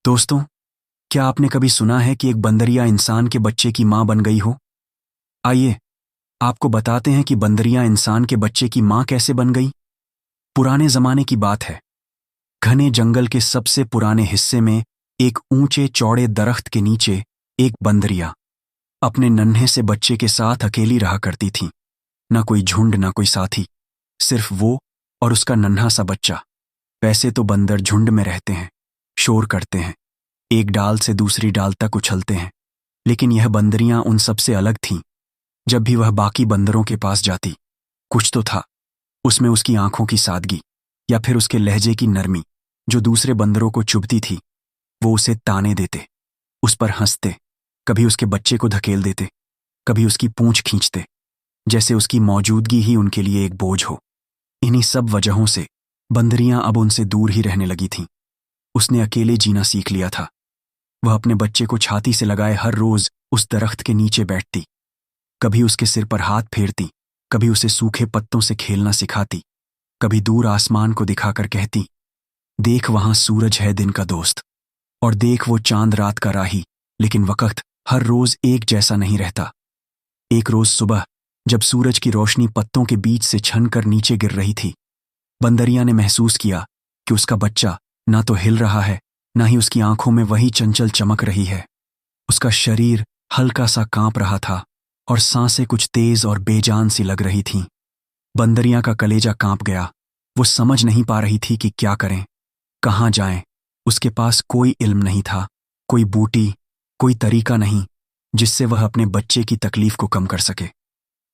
दोस्तों, क्या आपने कभी सुना है कि एक बंदरिया इंसान के बच्चे की मां बन गई हो? आइए, आपको बताते हैं कि बंदरिया इंसान के बच्चे की मां कैसे बन गई। पुराने जमाने की बात है। घने जंगल के सबसे पुराने हिस्से में एक ऊंचे चौड़े दरख्त के नीचे एक बंदरिया अपने नन्हे से बच्चे के साथ अकेली रहा करती थी। ना कोई झुंड, ना कोई साथी, सिर्फ वो और उसका नन्हा सा बच्चा। वैसे तो बंदर झुंड में रहते हैं, शोर करते हैं, एक डाल से दूसरी डाल तक उछलते हैं, लेकिन यह बंदरियां उन सबसे अलग थीं। जब भी वह बाकी बंदरों के पास जाती, कुछ तो था उसमें, उसकी आंखों की सादगी या फिर उसके लहजे की नरमी जो दूसरे बंदरों को चुभती थी। वो उसे ताने देते, उस पर हंसते, कभी उसके बच्चे को धकेल देते, कभी उसकी पूंछ खींचते, जैसे उसकी मौजूदगी ही उनके लिए एक बोझ हो। इन्हीं सब वजहों से बंदरियां अब उनसे दूर ही रहने लगी थीं। उसने अकेले जीना सीख लिया था। वह अपने बच्चे को छाती से लगाए हर रोज उस दरख्त के नीचे बैठती, कभी उसके सिर पर हाथ फेरती, कभी उसे सूखे पत्तों से खेलना सिखाती, कभी दूर आसमान को दिखाकर कहती, देख वहां सूरज है दिन का दोस्त, और देख वो चांद रात का राही। लेकिन वक्त हर रोज एक जैसा नहीं रहता। एक रोज सुबह, जब सूरज की रोशनी पत्तों के बीच से छन कर नीचे गिर रही थी, बंदरिया ने महसूस किया कि उसका बच्चा ना तो हिल रहा है, ना ही उसकी आंखों में वही चंचल चमक रही है। उसका शरीर हल्का सा कांप रहा था और सांसें कुछ तेज और बेजान सी लग रही थीं। बंदरिया का कलेजा कांप गया। वो समझ नहीं पा रही थी कि क्या करें, कहाँ जाएं। उसके पास कोई इल्म नहीं था, कोई बूटी, कोई तरीका नहीं जिससे वह अपने बच्चे की तकलीफ को कम कर सके।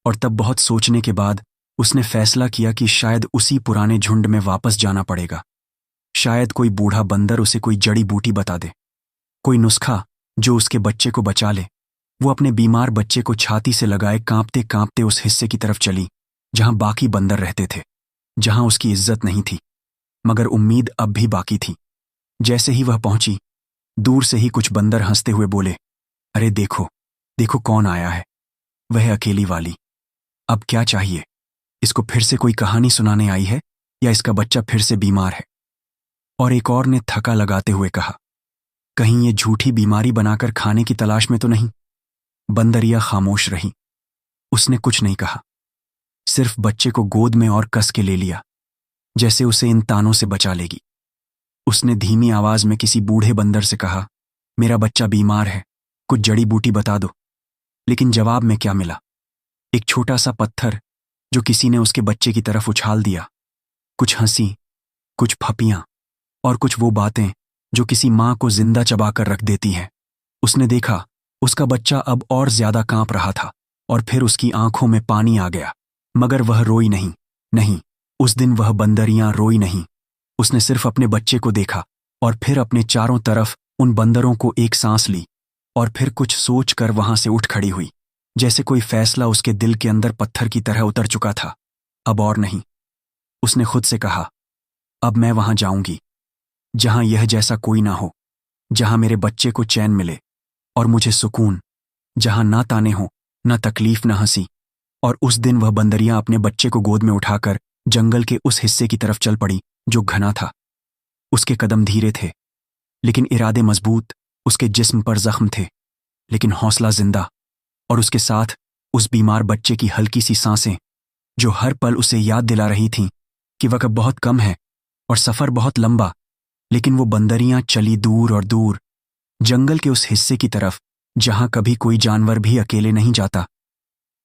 और तब बहुत सोचने के बाद उसने फैसला किया कि शायद उसी पुराने झुंड में वापस जाना पड़ेगा। शायद कोई बूढ़ा बंदर उसे कोई जड़ी बूटी बता दे, कोई नुस्खा जो उसके बच्चे को बचा ले। वो अपने बीमार बच्चे को छाती से लगाए कांपते कांपते उस हिस्से की तरफ चली जहां बाकी बंदर रहते थे, जहां उसकी इज्जत नहीं थी, मगर उम्मीद अब भी बाकी थी। जैसे ही वह पहुंची, दूर से ही कुछ बंदर हंसते हुए बोले, अरे देखो, देखो कौन आया है, वह अकेली वाली। अब क्या चाहिए? इसको फिर से कोई कहानी सुनाने आई है या इसका बच्चा फिर से बीमार है? और एक और ने थका लगाते हुए कहा, कहीं ये झूठी बीमारी बनाकर खाने की तलाश में तो नहीं? बंदरिया खामोश रही। उसने कुछ नहीं कहा, सिर्फ बच्चे को गोद में और कस के ले लिया, जैसे उसे इन तानों से बचा लेगी। उसने धीमी आवाज में किसी बूढ़े बंदर से कहा, मेरा बच्चा बीमार है, कुछ जड़ी बूटी बता दो। लेकिन जवाब में क्या मिला? एक छोटा सा पत्थर जो किसी ने उसके बच्चे की तरफ उछाल दिया। कुछ हंसी, कुछ फपियां, और कुछ वो बातें जो किसी मां को जिंदा चबाकर रख देती हैं। उसने देखा उसका बच्चा अब और ज्यादा कांप रहा था, और फिर उसकी आंखों में पानी आ गया। मगर वह रोई नहीं। नहीं, उस दिन वह बंदरियां रोई नहीं। उसने सिर्फ अपने बच्चे को देखा और फिर अपने चारों तरफ उन बंदरों को एक सांस ली, और फिर कुछ सोच कर वहां से उठ खड़ी हुई, जैसे कोई फैसला उसके दिल के अंदर पत्थर की तरह उतर चुका था। अब और नहीं। उसने खुद से कहा, अब मैं वहां जाऊंगी जहां यह जैसा कोई ना हो, जहां मेरे बच्चे को चैन मिले और मुझे सुकून, जहां ना ताने हो, ना तकलीफ, ना हंसी। और उस दिन वह बंदरियां अपने बच्चे को गोद में उठाकर जंगल के उस हिस्से की तरफ चल पड़ी जो घना था। उसके कदम धीरे थे, लेकिन इरादे मजबूत। उसके जिस्म पर जख्म थे, लेकिन हौसला जिंदा। और उसके साथ उस बीमार बच्चे की हल्की सी सांसें जो हर पल उसे याद दिला रही थीं कि वक्त बहुत कम है और सफर बहुत लंबा। लेकिन वो बंदरियां चली दूर और दूर, जंगल के उस हिस्से की तरफ जहां कभी कोई जानवर भी अकेले नहीं जाता,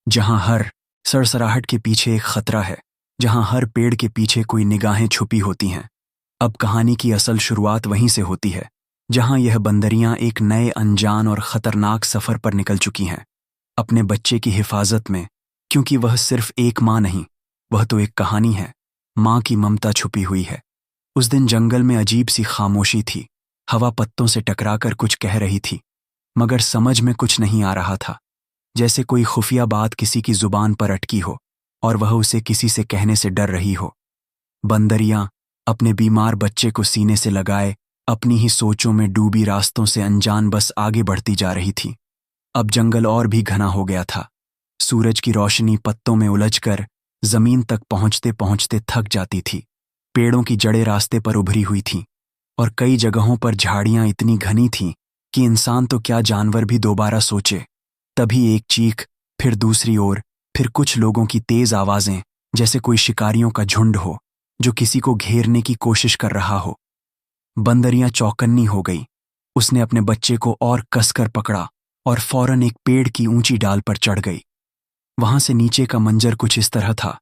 जहां हर सरसराहट के पीछे एक खतरा है, जहां हर पेड़ के पीछे कोई निगाहें छुपी होती हैं। अब कहानी की असल शुरुआत वहीं से होती है, जहां यह बंदरियां एक नए, अनजान और खतरनाक सफर पर निकल चुकी हैं, अपने बच्चे की हिफाजत में। क्योंकि वह सिर्फ एक मां नहीं, वह तो एक कहानी है। मां की ममता छुपी हुई है। उस दिन जंगल में अजीब सी खामोशी थी। हवा पत्तों से टकराकर कुछ कह रही थी, मगर समझ में कुछ नहीं आ रहा था। जैसे कोई खुफिया बात किसी की जुबान पर अटकी हो और वह उसे किसी से कहने से डर रही हो। बंदरियां अपने बीमार बच्चे को सीने से लगाए अपनी ही सोचों में डूबी रास्तों से अनजान बस आगे बढ़ती जा रही थी। अब जंगल और भी घना हो गया था। सूरज की रोशनी पत्तों में उलझकर जमीन तक पहुंचते पहुंचते थक जाती थी। पेड़ों की जड़ें रास्ते पर उभरी हुई थीं, और कई जगहों पर झाड़ियां इतनी घनी थीं कि इंसान तो क्या जानवर भी दोबारा सोचे। तभी एक चीख, फिर दूसरी ओर, फिर कुछ लोगों की तेज आवाजें, जैसे कोई शिकारियों का झुंड हो जो किसी को घेरने की कोशिश कर रहा हो। बंदरियां चौकन्नी हो गई। उसने अपने बच्चे को और कसकर पकड़ा और फौरन एक पेड़ की ऊंची डाल पर चढ़ गई। वहां से नीचे का मंजर कुछ इस तरह था।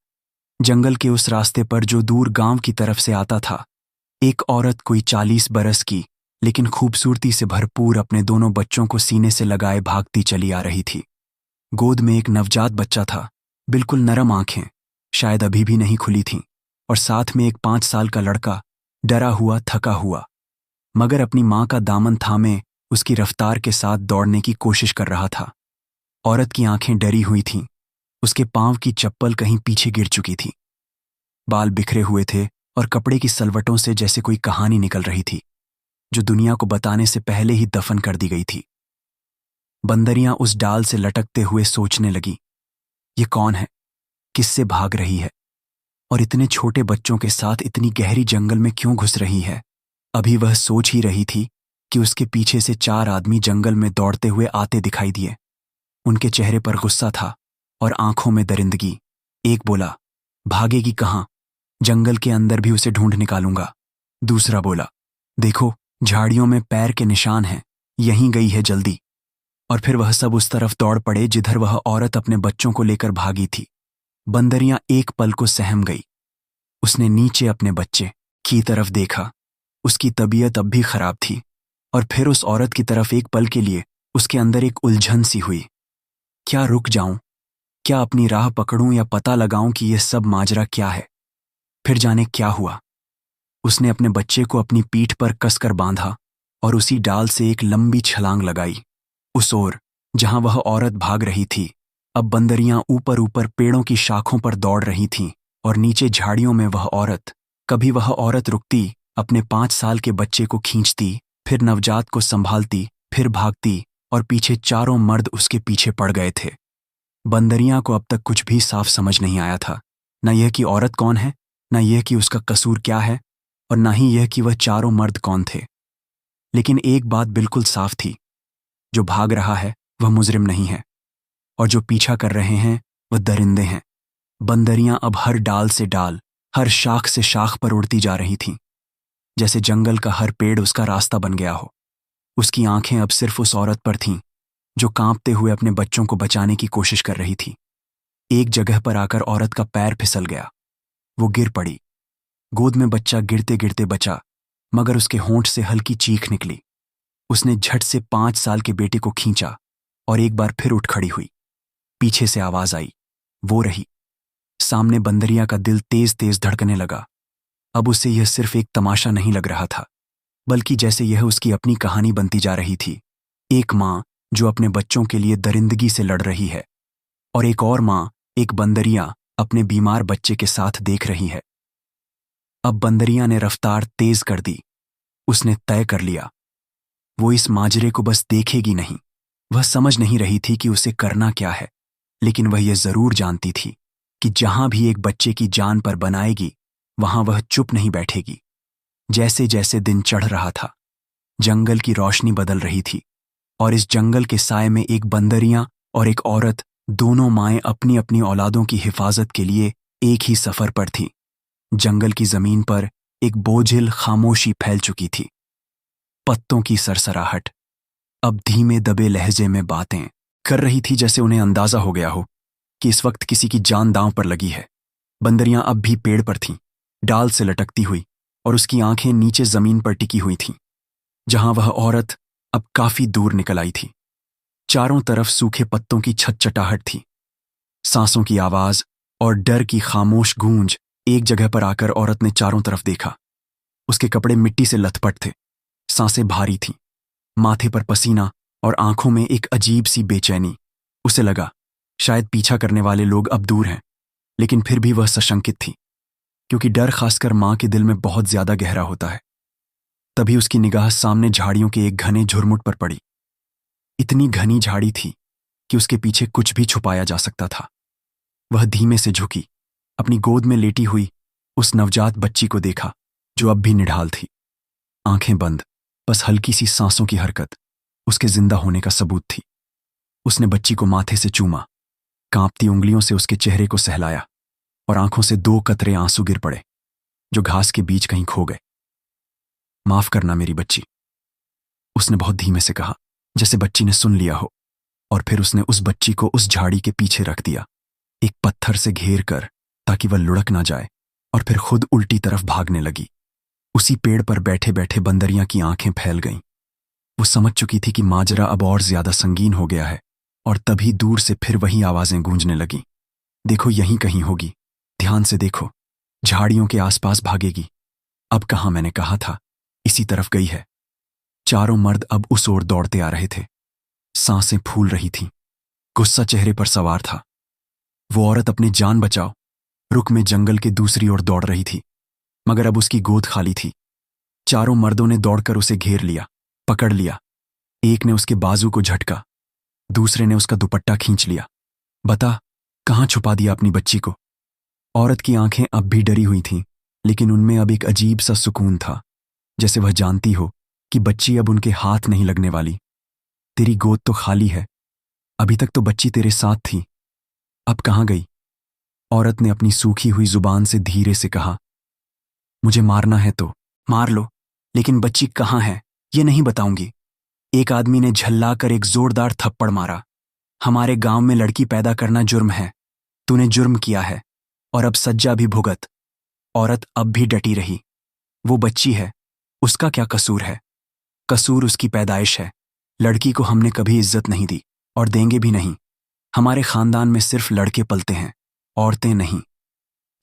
जंगल के उस रास्ते पर जो दूर गांव की तरफ से आता था, एक औरत कोई 40 बरस की लेकिन खूबसूरती से भरपूर अपने दोनों बच्चों को सीने से लगाए भागती चली आ रही थी। गोद में एक नवजात बच्चा था, बिल्कुल नरम आंखें शायद अभी भी नहीं खुली थीं, और साथ में एक 5 साल का लड़का, डरा हुआ थका हुआ मगर अपनी मां का दामन थामे उसकी रफ्तार के साथ दौड़ने की कोशिश कर रहा था। औरत की आंखें डरी हुई थीं। उसके पांव की चप्पल कहीं पीछे गिर चुकी थी। बाल बिखरे हुए थे और कपड़े की सलवटों से जैसे कोई कहानी निकल रही थी जो दुनिया को बताने से पहले ही दफन कर दी गई थी। बंदरियां उस डाल से लटकते हुए सोचने लगी, ये कौन है, किससे भाग रही है, और इतने छोटे बच्चों के साथ इतनी गहरी जंगल में क्यों घुस रही है। अभी वह सोच ही रही थी कि उसके पीछे से 4 आदमी जंगल में दौड़ते हुए आते दिखाई दिए। उनके चेहरे पर गुस्सा था और आंखों में दरिंदगी। एक बोला, भागेगी कहाँ, जंगल के अंदर भी उसे ढूंढ निकालूंगा। दूसरा बोला, देखो झाड़ियों में पैर के निशान हैं, यहीं गई है जल्दी। और फिर वह सब उस तरफ दौड़ पड़े जिधर वह औरत अपने बच्चों को लेकर भागी थी। बंदरियां एक पल को सहम गई। उसने नीचे अपने बच्चे की तरफ देखा। उसकी तबीयत अब भी खराब थी। और फिर उस औरत की तरफ एक पल के लिए उसके अंदर एक उलझन सी हुई। क्या रुक जाऊं, क्या अपनी राह पकड़ूं या पता लगाऊं कि यह सब माजरा क्या है। फिर जाने क्या हुआ। उसने अपने बच्चे को अपनी पीठ पर कसकर बांधा और उसी डाल से एक लंबी छलांग लगाई। उस ओर जहां वह औरत भाग रही थी, अब बंदरियां ऊपर ऊपर पेड़ों की शाखों पर दौड़ रही थीं, और नीचे झाड़ियों में वह औरत। कभी वह औरत रुकती, अपने 5 साल के बच्चे को खींचती, फिर नवजात को संभालती, फिर भागती, और पीछे चारों मर्द उसके पीछे पड़ गए थे। बंदरियां को अब तक कुछ भी साफ समझ नहीं आया था, न यह कि औरत कौन है, न यह कि उसका कसूर क्या है, और न ही यह कि वह चारों मर्द कौन थे। लेकिन एक बात बिल्कुल साफ थी, जो भाग रहा है वह मुजरिम नहीं है, और जो पीछा कर रहे हैं वह दरिंदे हैं। बंदरियां अब हर डाल से डाल, हर शाख से शाख पर उड़ती जा रही थीं, जैसे जंगल का हर पेड़ उसका रास्ता बन गया हो। उसकी आंखें अब सिर्फ उस औरत पर थीं जो कांपते हुए अपने बच्चों को बचाने की कोशिश कर रही थी। एक जगह पर आकर औरत का पैर फिसल गया। वो गिर पड़ी। गोद में बच्चा गिरते गिरते बचा, मगर उसके होंठ से हल्की चीख निकली। उसने झट से 5 साल के बेटे को खींचा और एक बार फिर उठ खड़ी हुई। पीछे से आवाज आई, वो रही। सामने बंदरिया का दिल तेज तेज धड़कने लगा। अब उसे यह सिर्फ एक तमाशा नहीं लग रहा था, बल्कि जैसे यह उसकी अपनी कहानी बनती जा रही थी। एक माँ जो अपने बच्चों के लिए दरिंदगी से लड़ रही है, और एक और माँ, एक बंदरिया, अपने बीमार बच्चे के साथ देख रही है। अब बंदरिया ने रफ्तार तेज कर दी। उसने तय कर लिया, वो इस माजरे को बस देखेगी नहीं। वह समझ नहीं रही थी कि उसे करना क्या है, लेकिन वह यह जरूर जानती थी कि जहां भी एक बच्चे की जान पर बनाएगी, वहां वह चुप नहीं बैठेगी। जैसे जैसे दिन चढ़ रहा था, जंगल की रोशनी बदल रही थी, और इस जंगल के साए में एक बंदरिया और एक औरत, दोनों माएं अपनी अपनी औलादों की हिफाजत के लिए एक ही सफर पर थीं। जंगल की जमीन पर एक बोझिल खामोशी फैल चुकी थी। पत्तों की सरसराहट अब धीमे दबे लहजे में बातें कर रही थी, जैसे उन्हें अंदाजा हो गया हो कि इस वक्त किसी की जान दांव पर लगी है। बंदरियां अब भी पेड़ पर थीं, डाल से लटकती हुई, और उसकी आंखें नीचे जमीन पर टिकी हुई थीं, जहां वह औरत अब काफी दूर निकल आई थी। चारों तरफ सूखे पत्तों की छटछटाहट थी, सांसों की आवाज और डर की खामोश गूंज। एक जगह पर आकर औरत ने चारों तरफ देखा। उसके कपड़े मिट्टी से लथपथ थे, सांसें भारी थीं, माथे पर पसीना और आंखों में एक अजीब सी बेचैनी। उसे लगा शायद पीछा करने वाले लोग अब दूर हैं, लेकिन फिर भी वह सशंकित थी, क्योंकि डर खासकर मां के दिल में बहुत ज्यादा गहरा होता है। तभी उसकी निगाह सामने झाड़ियों के एक घने झुरमुट पर पड़ी। इतनी घनी झाड़ी थी कि उसके पीछे कुछ भी छुपाया जा सकता था। वह धीमे से झुकी, अपनी गोद में लेटी हुई उस नवजात बच्ची को देखा जो अब भी निढाल थी। आंखें बंद, बस हल्की सी सांसों की हरकत उसके जिंदा होने का सबूत थी। उसने बच्ची को माथे से चूमा, कांपती उंगलियों से उसके चेहरे को सहलाया और आंखों से 2 कतरे आंसू गिर पड़े जो घास के बीच कहीं खो गए। माफ करना मेरी बच्ची, उसने बहुत धीमे से कहा, जैसे बच्ची ने सुन लिया हो। और फिर उसने उस बच्ची को उस झाड़ी के पीछे रख दिया, एक पत्थर से घेर कर, ताकि वह लुढ़क ना जाए, और फिर खुद उल्टी तरफ भागने लगी। उसी पेड़ पर बैठे बैठे बंदरिया की आंखें फैल गईं। वो समझ चुकी थी कि माजरा अब और ज्यादा संगीन हो गया है, और तभी दूर से फिर वही आवाजें गूंजने लगीं। देखो, यहीं कहीं होगी, ध्यान से देखो, झाड़ियों के आसपास भागेगी। अब कहाँ, मैंने कहा था, इसी तरफ गई है। चारों मर्द अब उस ओर दौड़ते आ रहे थे। सांसें फूल रही थीं, गुस्सा चेहरे पर सवार था। वो औरत अपनी जान बचाओ रुक में जंगल के दूसरी ओर दौड़ रही थी, मगर अब उसकी गोद खाली थी। चारों मर्दों ने दौड़कर उसे घेर लिया, पकड़ लिया। एक ने उसके बाजू को झटका, दूसरे ने उसका दुपट्टा खींच लिया। बता, कहाँ छुपा दिया अपनी बच्ची को? औरत की आंखें अब भी डरी हुई थीं, लेकिन उनमें अब एक अजीब सा सुकून था, जैसे वह जानती हो कि बच्ची अब उनके हाथ नहीं लगने वाली। तेरी गोद तो खाली है, अभी तक तो बच्ची तेरे साथ थी, अब कहाँ गई? औरत ने अपनी सूखी हुई जुबान से धीरे से कहा, मुझे मारना है तो मार लो, लेकिन बच्ची कहाँ है ये नहीं बताऊंगी। एक आदमी ने झल्लाकर एक जोरदार थप्पड़ मारा। हमारे गांव में लड़की पैदा करना जुर्म है, तूने जुर्म किया है, और अब सज्जा भी भुगत। औरत अब भी डटी रही। वो बच्ची है, उसका क्या कसूर है? कसूर उसकी पैदाइश है। लड़की को हमने कभी इज्जत नहीं दी, और देंगे भी नहीं। हमारे खानदान में सिर्फ लड़के पलते हैं, औरतें नहीं।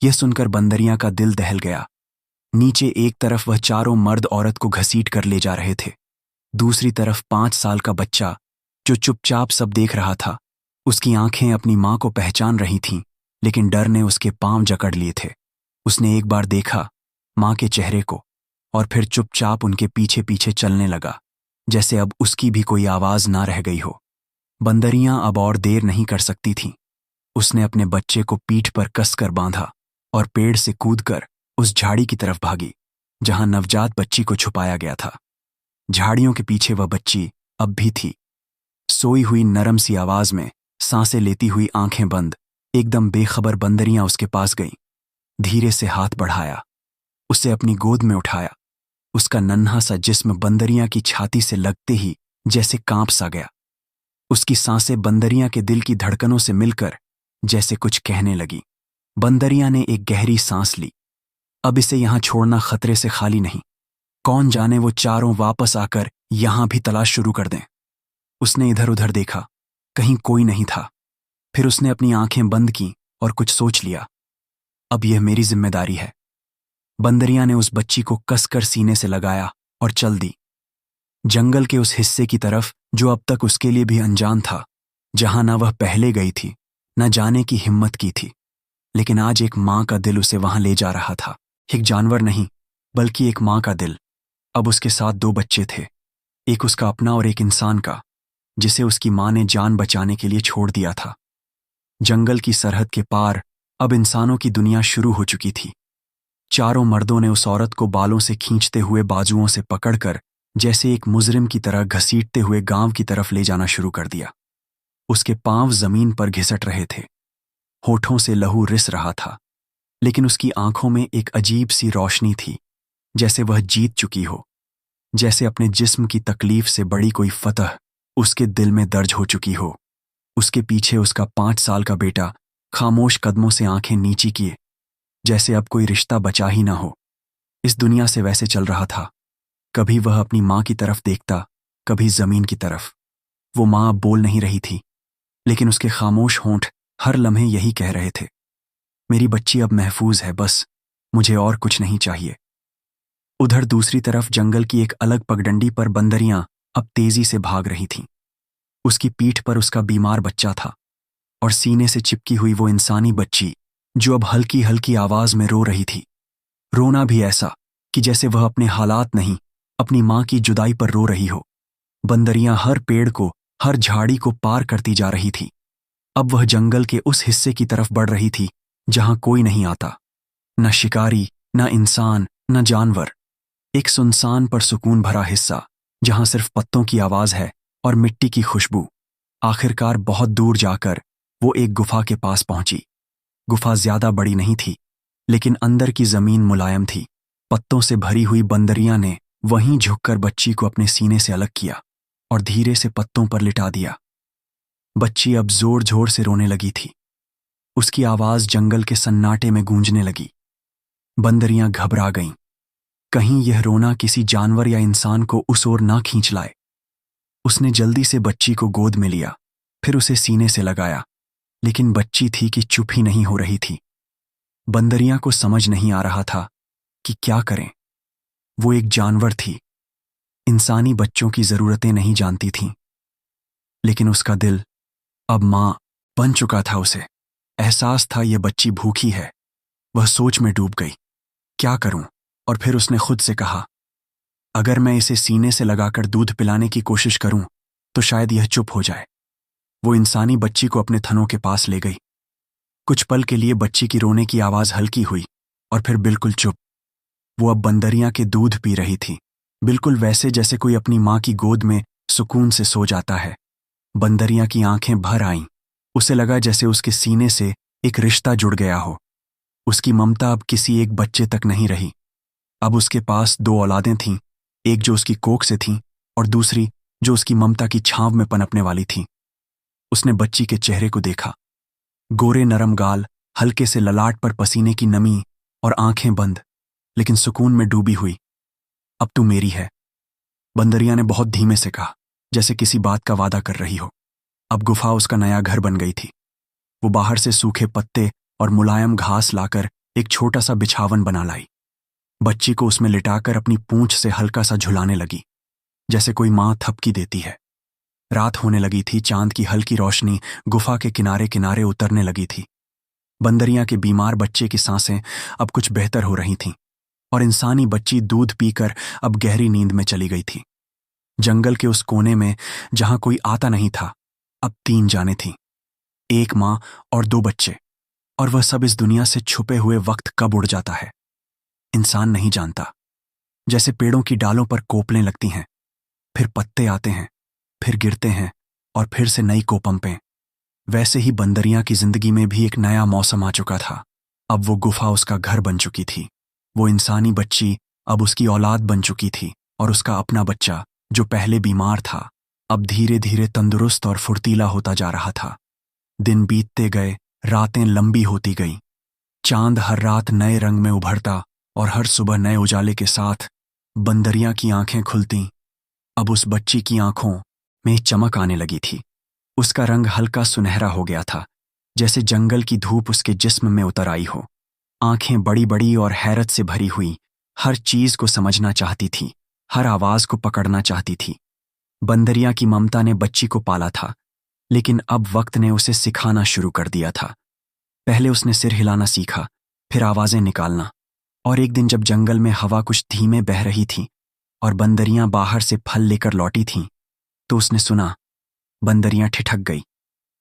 यह सुनकर बंदरिया का दिल दहल गया। नीचे एक तरफ वह चारों मर्द औरत को घसीट कर ले जा रहे थे, दूसरी तरफ 5 साल का बच्चा जो चुपचाप सब देख रहा था। उसकी आंखें अपनी मां को पहचान रही थीं, लेकिन डर ने उसके पांव जकड़ लिए थे। उसने एक बार देखा मां के चेहरे को, और फिर चुपचाप उनके पीछे पीछे चलने लगा, जैसे अब उसकी भी कोई आवाज ना रह गई हो। बंदरियां अब और देर नहीं कर सकती थीं। उसने अपने बच्चे को पीठ पर कसकर बांधा और पेड़ से कूदकर उस झाड़ी की तरफ भागी जहां नवजात बच्ची को छुपाया गया था। झाड़ियों के पीछे वह बच्ची अब भी थी, सोई हुई नरम सी आवाज में, सांसें लेती हुई, आंखें बंद, एकदम बेखबर। बंदरियां उसके पास गईं, धीरे से हाथ बढ़ाया, उसे अपनी गोद में उठाया। उसका नन्हा सा जिस्म बंदरियां की छाती से लगते ही जैसे कांप सा गया। उसकी सांसें बंदरियां के दिल की धड़कनों से मिलकर जैसे कुछ कहने लगी। बंदरियां ने एक गहरी सांस ली। अब इसे यहां छोड़ना खतरे से खाली नहीं। कौन जाने वो चारों वापस आकर यहां भी तलाश शुरू कर दें। उसने इधर उधर देखा, कहीं कोई नहीं था। फिर उसने अपनी आंखें बंद की और कुछ सोच लिया। अब यह मेरी जिम्मेदारी है। बंदरिया ने उस बच्ची को कसकर सीने से लगाया और चल दी, जंगल के उस हिस्से की तरफ जो अब तक उसके लिए भी अनजान था, जहां ना वह पहले गई थी, न जाने की हिम्मत की थी। लेकिन आज एक मां का दिल उसे वहां ले जा रहा था। एक जानवर नहीं, बल्कि एक मां का दिल। अब उसके साथ 2 बच्चे थे, एक उसका अपना और एक इंसान का, जिसे उसकी मां ने जान बचाने के लिए छोड़ दिया था। जंगल की सरहद के पार अब इंसानों की दुनिया शुरू हो चुकी थी। चारों मर्दों ने उस औरत को बालों से खींचते हुए बाजुओं से पकड़कर जैसे एक मुजरिम की तरह घसीटते हुए गांव की तरफ ले जाना शुरू कर दिया। उसके पांव जमीन पर घिसट रहे थे, होठों से लहू रिस रहा था, लेकिन उसकी आंखों में एक अजीब सी रोशनी थी, जैसे वह जीत चुकी हो, जैसे अपने जिस्म की तकलीफ से बड़ी कोई फतह उसके दिल में दर्ज हो चुकी हो। उसके पीछे उसका 5 साल का बेटा खामोश कदमों से आंखें नीची किए, जैसे अब कोई रिश्ता बचा ही ना हो। इस दुनिया से वैसे चल रहा था। कभी वह अपनी मां की तरफ देखता, कभी जमीन की तरफ। वो मां अब बोल नहीं रही थी, लेकिन उसके खामोश होंठ हर लम्हे यही कह रहे थे, मेरी बच्ची अब महफूज है, बस मुझे और कुछ नहीं चाहिए। उधर दूसरी तरफ जंगल की एक अलग पगडंडी पर बंदरियां अब तेजी से भाग रही थीं। उसकी पीठ पर उसका बीमार बच्चा था, और सीने से चिपकी हुई वो इंसानी बच्ची जो अब हल्की हल्की आवाज में रो रही थी। रोना भी ऐसा कि जैसे वह अपने हालात नहीं, अपनी मां की जुदाई पर रो रही हो। बंदरियां हर पेड़ को, हर झाड़ी को पार करती जा रही थी। अब वह जंगल के उस हिस्से की तरफ बढ़ रही थी जहां कोई नहीं आता, न शिकारी, न इंसान, न जानवर। एक सुनसान पर सुकून भरा हिस्सा, जहां सिर्फ पत्तों की आवाज है और मिट्टी की खुशबू। आखिरकार बहुत दूर जाकर वो एक गुफा के पास पहुंची। गुफा ज्यादा बड़ी नहीं थी, लेकिन अंदर की जमीन मुलायम थी। पत्तों से भरी हुई बंदरिया ने वहीं झुककर बच्ची को अपने सीने से अलग किया और धीरे से पत्तों पर लिटा दिया। बच्ची अब जोर जोर से रोने लगी थी। उसकी आवाज जंगल के सन्नाटे में गूंजने लगी। बंदरियां घबरा गईं। कहीं यह रोना किसी जानवर या इंसान को उस ओर ना खींच लाए। उसने जल्दी से बच्ची को गोद में लिया, फिर उसे सीने से लगाया, लेकिन बच्ची थी कि चुप ही नहीं हो रही थी। बंदरियां को समझ नहीं आ रहा था कि क्या करें। वो एक जानवर थी, इंसानी बच्चों की जरूरतें नहीं जानती थीं, लेकिन उसका दिल अब मां बन चुका था। उसे एहसास था यह बच्ची भूखी है। वह सोच में डूब गई, क्या करूं? और फिर उसने खुद से कहा, अगर मैं इसे सीने से लगाकर दूध पिलाने की कोशिश करूं तो शायद यह चुप हो जाए। वो इंसानी बच्ची को अपने थनों के पास ले गई। कुछ पल के लिए बच्ची की रोने की आवाज हल्की हुई और फिर बिल्कुल चुप। वो अब बंदरियां के दूध पी रही थी, बिल्कुल वैसे जैसे कोई अपनी मां की गोद में सुकून से सो जाता है। बंदरियां की आंखें भर आईं। उसे लगा जैसे उसके सीने से एक रिश्ता जुड़ गया हो। उसकी ममता अब किसी एक बच्चे तक नहीं रही। अब उसके पास दो औलादें थीं, एक जो उसकी कोख से थी और दूसरी जो उसकी ममता की छांव में पनपने वाली थी। उसने बच्ची के चेहरे को देखा। गोरे नरम गाल, हल्के से ललाट पर पसीने की नमी और आंखें बंद, लेकिन सुकून में डूबी हुई। अब तू मेरी है, बंदरिया ने बहुत धीमे से कहा, जैसे किसी बात का वादा कर रही हो। अब गुफा उसका नया घर बन गई थी। वो बाहर से सूखे पत्ते और मुलायम घास लाकर एक छोटा सा बिछावन बना लाई। बच्ची को उसमें लिटाकर अपनी पूंछ से हल्का सा झुलाने लगी, जैसे कोई मां थपकी देती है। रात होने लगी थी। चांद की हल्की रोशनी गुफा के किनारे किनारे उतरने लगी थी। बंदरिया के बीमार बच्चे की सांसें अब कुछ बेहतर हो रही थीं और इंसानी बच्ची दूध पीकर अब गहरी नींद में चली गई थी। जंगल के उस कोने में जहां कोई आता नहीं था, अब 3 जानें थीं, एक मां और 2 बच्चे। और वह सब इस दुनिया से छुपे हुए वक्त कब उड़ जाता है, इंसान नहीं जानता। जैसे पेड़ों की डालों पर कोपलें लगती हैं, फिर पत्ते आते हैं, फिर गिरते हैं और फिर से नई कोपंपें, वैसे ही बंदरियां की जिंदगी में भी एक नया मौसम आ चुका था। अब वो गुफा उसका घर बन चुकी थी। वो इंसानी बच्ची अब उसकी औलाद बन चुकी थी और उसका अपना बच्चा, जो पहले बीमार था, अब धीरे धीरे तंदुरुस्त और फुर्तीला होता जा रहा था। दिन बीतते गए, रातें लंबी होती गईं। चांद हर रात नए रंग में उभरता और हर सुबह नए उजाले के साथ बंदरिया की आंखें खुलतीं। अब उस बच्ची की आंखों में चमक आने लगी थी। उसका रंग हल्का सुनहरा हो गया था, जैसे जंगल की धूप उसके जिस्म में उतर आई हो। आंखें बड़ी बड़ी और हैरत से भरी हुई, हर चीज को समझना चाहती थी, हर आवाज को पकड़ना चाहती थी। बंदरिया की ममता ने बच्ची को पाला था, लेकिन अब वक्त ने उसे सिखाना शुरू कर दिया था। पहले उसने सिर हिलाना सीखा, फिर आवाजें निकालना। और एक दिन जब जंगल में हवा कुछ धीमे बह रही थी और बंदरियां बाहर से फल लेकर लौटी थीं, तो उसने सुना। बंदरियां ठिठक गई।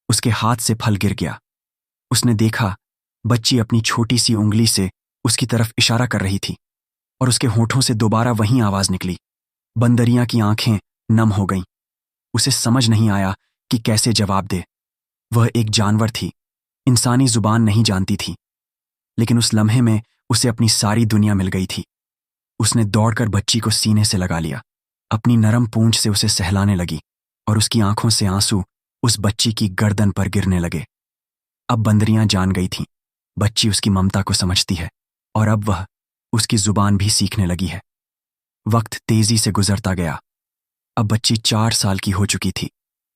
उसके हाथ से फल गिर गया। उसने देखा बच्ची अपनी छोटी सी उंगली से उसकी तरफ इशारा कर रही थी और उसके होठों से दोबारा वही आवाज निकली। बंदरियां की आंखें नम हो गईं। उसे समझ नहीं आया कि कैसे जवाब दे। वह एक जानवर थी, इंसानी जुबान नहीं जानती थी, लेकिन उस लम्हे में उसे अपनी सारी दुनिया मिल गई थी। उसने दौड़कर बच्ची को सीने से लगा लिया, अपनी नरम पूंछ से उसे सहलाने लगी और उसकी आंखों से आंसू उस बच्ची की गर्दन पर गिरने लगे। अब बंदरियां जान गई थीं, बच्ची उसकी ममता को समझती है और अब वह उसकी जुबान भी सीखने लगी है। वक्त तेजी से गुजरता गया। अब बच्ची 4 साल की हो चुकी थी।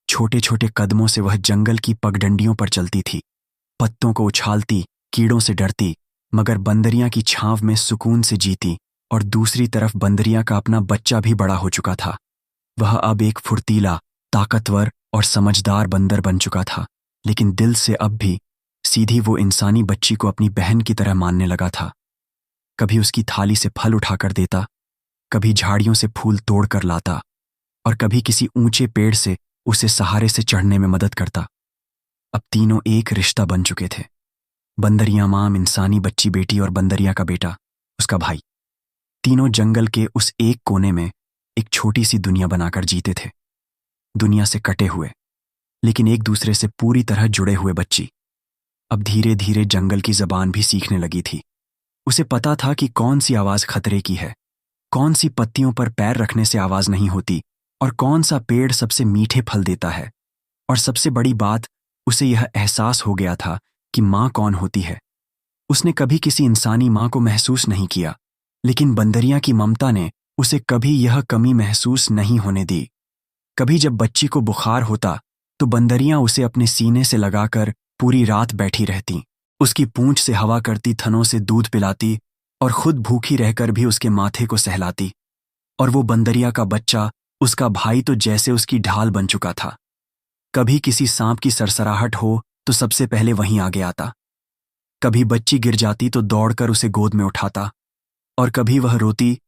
छोटे छोटे कदमों से वह जंगल की पगडंडियों पर चलती थी, पत्तों को उछालती, कीड़ों से डरती, मगर बंदरियां की छांव में सुकून से जीती। और दूसरी तरफ बंदरिया का अपना बच्चा भी बड़ा हो चुका था। वह अब एक फुर्तीला, ताकतवर और समझदार बंदर बन चुका था, लेकिन दिल से अब भी सीधी वो इंसानी बच्ची को अपनी बहन की तरह मानने लगा था। कभी उसकी थाली से फल उठाकर देता, कभी झाड़ियों से फूल तोड़कर लाता और कभी किसी ऊंचे पेड़ से उसे सहारे से चढ़ने में मदद करता। अब तीनों एक रिश्ता बन चुके थे। बंदरिया मां, इंसानी बच्ची बेटी और बंदरिया का बेटा, उसका भाई। तीनों जंगल के उस एक कोने में एक छोटी सी दुनिया बनाकर जीते थे। दुनिया से कटे हुए, लेकिन एक दूसरे से पूरी तरह जुड़े हुए बच्ची अब धीरे धीरे जंगल की जबान भी सीखने लगी थी। उसे पता था कि कौन सी आवाज खतरे की है, कौन सी पत्तियों पर पैर रखने से आवाज नहीं होती और कौन सा पेड़ सबसे मीठे फल देता है। और सबसे बड़ी बात, उसे यह एहसास हो गया था कि माँ कौन होती है। उसने कभी किसी इंसानी माँ को महसूस नहीं किया, लेकिन बंदरिया की ममता ने उसे कभी यह कमी महसूस नहीं होने दी। कभी जब बच्ची को बुखार होता तो बंदरियां उसे अपने सीने से लगाकर पूरी रात बैठी रहती, उसकी पूंछ से हवा करती, थनों से दूध पिलाती और खुद भूखी रहकर भी उसके माथे को सहलाती। और वो बंदरिया का बच्चा, उसका भाई, तो जैसे उसकी ढाल बन चुका था। कभी किसी सांप की सरसराहट हो तो सबसे पहले वहीं आगे आता, कभी बच्ची गिर जाती तो दौड़कर उसे गोद में उठाता, और कभी वह रोती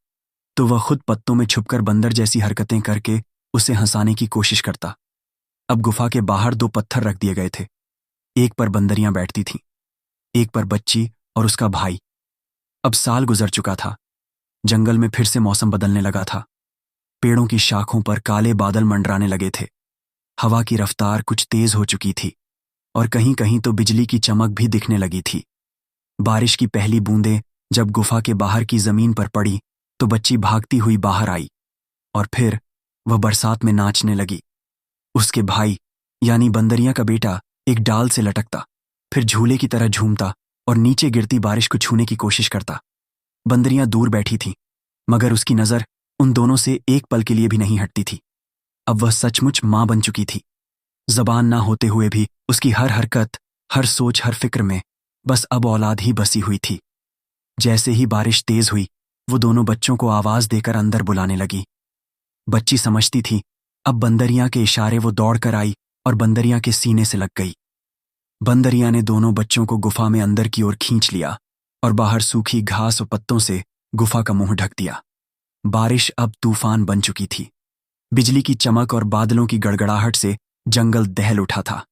तो वह खुद पत्तों में छुपकर बंदर जैसी हरकतें करके उसे हंसाने की कोशिश करता। अब गुफा के बाहर 2 पत्थर रख दिए गए थे, एक पर बंदरियां बैठती थीं, एक पर बच्ची और उसका भाई। अब साल गुजर चुका था, जंगल में फिर से मौसम बदलने लगा था। पेड़ों की शाखों पर काले बादल मंडराने लगे थे, हवा की रफ्तार कुछ तेज हो चुकी थी और कहीं कहीं तो बिजली की चमक भी दिखने लगी थी। बारिश की पहली बूंदें जब गुफा के बाहर की जमीन पर पड़ी तो बच्ची भागती हुई बाहर आई और फिर वह बरसात में नाचने लगी। उसके भाई यानी बंदरिया का बेटा एक डाल से लटकता, फिर झूले की तरह झूमता और नीचे गिरती बारिश को छूने की कोशिश करता। बंदरियां दूर बैठी थीं, मगर उसकी नजर उन दोनों से एक पल के लिए भी नहीं हटती थी। अब वह सचमुच मां बन चुकी थी। जबान ना होते हुए भी उसकी हर हरकत, हर सोच, हर फिक्र में बस अब औलाद ही बसी हुई थी। जैसे ही बारिश तेज हुई, वो दोनों बच्चों को आवाज देकर अंदर बुलाने लगी। बच्ची समझती थी, अब बंदरिया के इशारे वो दौड़कर आई और बंदरिया के सीने से लग गई। बंदरिया ने दोनों बच्चों को गुफा में अंदर की ओर खींच लिया और बाहर सूखी घास और पत्तों से गुफा का मुंह ढक दिया। बारिश अब तूफान बन चुकी थी। बिजली की चमक और बादलों की गड़गड़ाहट से जंगल दहल उठा था,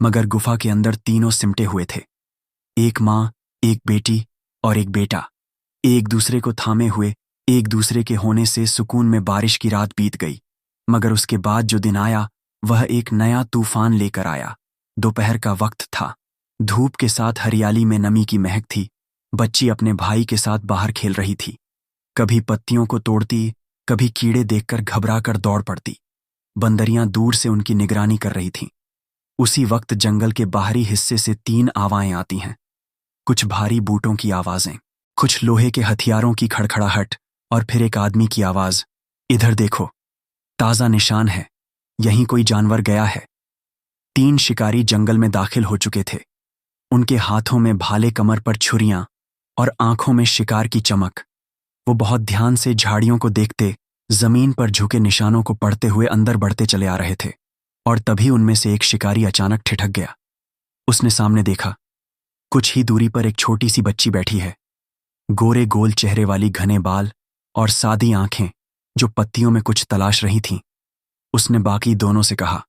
मगर गुफा के अंदर तीनों सिमटे हुए थे। एक माँ, एक बेटी और एक बेटा, एक दूसरे को थामे हुए। एक दूसरे के होने से सुकून में बारिश की रात बीत गई, मगर उसके बाद जो दिन आया वह एक नया तूफान लेकर आया। दोपहर का वक्त था, धूप के साथ हरियाली में नमी की महक थी। बच्ची अपने भाई के साथ बाहर खेल रही थी, कभी पत्तियों को तोड़ती, कभी कीड़े देखकर घबराकर दौड़ पड़ती। बंदरियां दूर से उनकी निगरानी कर रही थीं। उसी वक्त जंगल के बाहरी हिस्से से 3 आवाज़ें आती हैं, कुछ भारी बूटों की आवाजें, कुछ लोहे के हथियारों की खड़खड़ाहट और फिर एक आदमी की आवाज, इधर देखो, ताजा निशान है, यहीं कोई जानवर गया है। 3 शिकारी जंगल में दाखिल हो चुके थे, उनके हाथों में भाले, कमर पर छुरियां और आंखों में शिकार की चमक। वो बहुत ध्यान से झाड़ियों को देखते, जमीन पर झुके निशानों को पढ़ते हुए अंदर बढ़ते चले आ रहे थे। और तभी उनमें से एक शिकारी अचानक ठिठक गया। उसने सामने देखा, कुछ ही दूरी पर एक छोटी सी बच्ची बैठी है, गोरे गोल चेहरे वाली, घने बाल और सादी आंखें जो पत्तियों में कुछ तलाश रही थीं। उसने बाकी दोनों से कहा,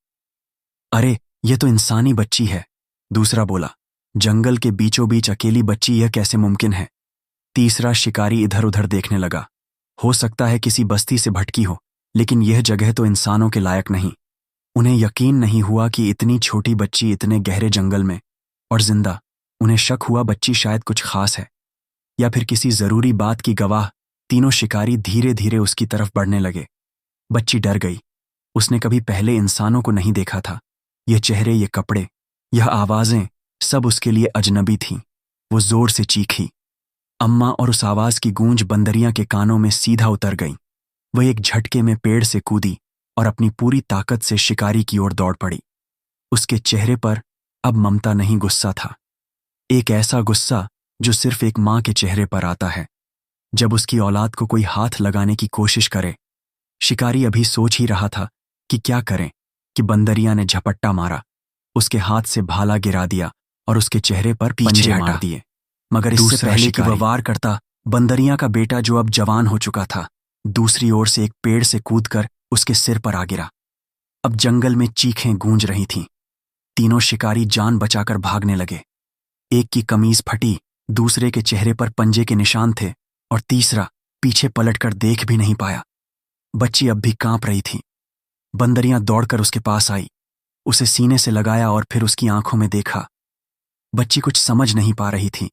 अरे ये तो इंसानी बच्ची है। दूसरा बोला, जंगल के बीचों बीच अकेली बच्ची, यह कैसे मुमकिन है। तीसरा शिकारी इधर उधर देखने लगा, हो सकता है किसी बस्ती से भटकी हो, लेकिन यह जगह तो इंसानों के लायक नहीं। उन्हें यकीन नहीं हुआ कि इतनी छोटी बच्ची इतने गहरे जंगल में और जिंदा। उन्हें शक हुआ बच्ची शायद कुछ खास है या फिर किसी जरूरी बात की गवाह। तीनों शिकारी धीरे धीरे उसकी तरफ बढ़ने लगे। बच्ची डर गई, उसने कभी पहले इंसानों को नहीं देखा था। ये चेहरे, ये कपड़े, यह आवाजें सब उसके लिए अजनबी थीं। वो जोर से चीखी, अम्मा, और उस आवाज की गूंज बंदरिया के कानों में सीधा उतर गई। वह एक झटके में पेड़ से कूदी और अपनी पूरी ताकत से शिकारी की ओर दौड़ पड़ी। उसके चेहरे पर अब ममता नहीं, गुस्सा था, एक ऐसा गुस्सा जो सिर्फ एक माँ के चेहरे पर आता है जब उसकी औलाद को कोई हाथ लगाने की कोशिश करे। शिकारी अभी सोच ही रहा था कि क्या करें कि बंदरिया ने झपट्टा मारा, उसके हाथ से भाला गिरा दिया और उसके चेहरे पर पंजे मार दिए। मगर इससे पहले कि वह वार करता, बंदरिया का बेटा जो अब जवान हो चुका था, दूसरी ओर से एक पेड़ से कूदकर उसके सिर पर आ गिरा। अब जंगल में चीखें गूंज रही थीं। तीनों शिकारी जान बचाकर भागने लगे। एक की कमीज फटी, दूसरे के चेहरे पर पंजे के निशान थे और तीसरा पीछे पलटकर देख भी नहीं पाया। बच्ची अब भी कांप रही थी। बंदरियां दौड़कर उसके पास आई, उसे सीने से लगाया और फिर उसकी आंखों में देखा। बच्ची कुछ समझ नहीं पा रही थी,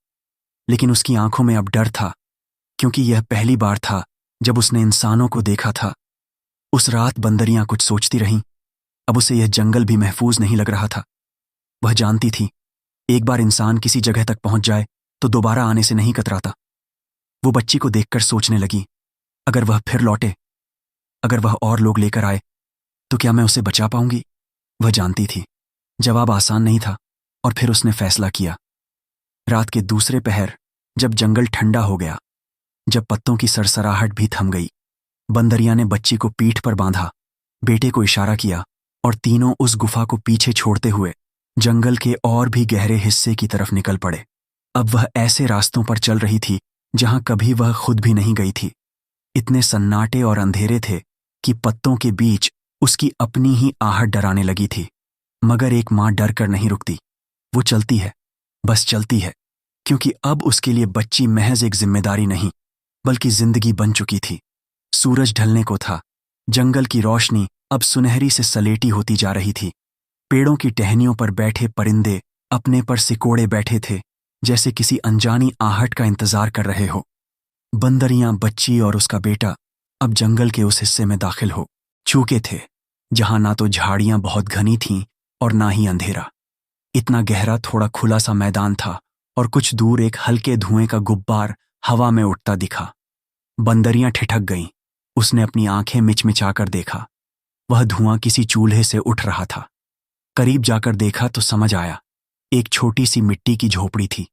लेकिन उसकी आंखों में अब डर था, क्योंकि यह पहली बार था जब उसने इंसानों को देखा था। उस रात बंदरियां कुछ सोचती रहीं। अब उसे यह जंगल भी महफूज नहीं लग रहा था। वह जानती थी, एक बार इंसान किसी जगह तक पहुंच जाए तो दोबारा आने से नहीं कतराता। वो बच्ची को देखकर सोचने लगी, अगर वह फिर लौटे, अगर वह और लोग लेकर आए, तो क्या मैं उसे बचा पाऊंगी? वह जानती थी जवाब आसान नहीं था, और फिर उसने फैसला किया। रात के दूसरे पहर, जब जंगल ठंडा हो गया, जब पत्तों की सरसराहट भी थम गई, बंदरिया ने बच्ची को पीठ पर बांधा, बेटे को इशारा किया और तीनों उस गुफा को पीछे छोड़ते हुए जंगल के और भी गहरे हिस्से की तरफ निकल पड़े। अब वह ऐसे रास्तों पर चल रही थी जहां कभी वह खुद भी नहीं गई थी। इतने सन्नाटे और अंधेरे थे कि पत्तों के बीच उसकी अपनी ही आहट डराने लगी थी। मगर एक मां डर कर नहीं रुकती। वो चलती है, बस चलती है, क्योंकि अब उसके लिए बच्ची महज एक जिम्मेदारी नहीं, बल्कि जिंदगी बन चुकी थी। सूरज ढलने को था। जंगल की रोशनी अब सुनहरी से सलेटी होती जा रही थी। पेड़ों की टहनियों पर बैठे परिंदे अपने पर सिकोड़े बैठे थे, जैसे किसी अनजानी आहट का इंतजार कर रहे हो। बंदरियां, बच्ची और उसका बेटा अब जंगल के उस हिस्से में दाखिल हो चुके थे जहां ना तो झाड़ियां बहुत घनी थीं और ना ही अंधेरा। इतना गहरा थोड़ा खुला सा मैदान था और कुछ दूर एक हल्के धुएं का गुब्बार हवा में उठता दिखा। बंदरियां ठिठक गईं। उसने अपनी आंखें मिचमिचाकर देखा। वह धुआं किसी चूल्हे से उठ रहा था। करीब जाकर देखा तो समझ आया, एक छोटी सी मिट्टी की झोपड़ी थी।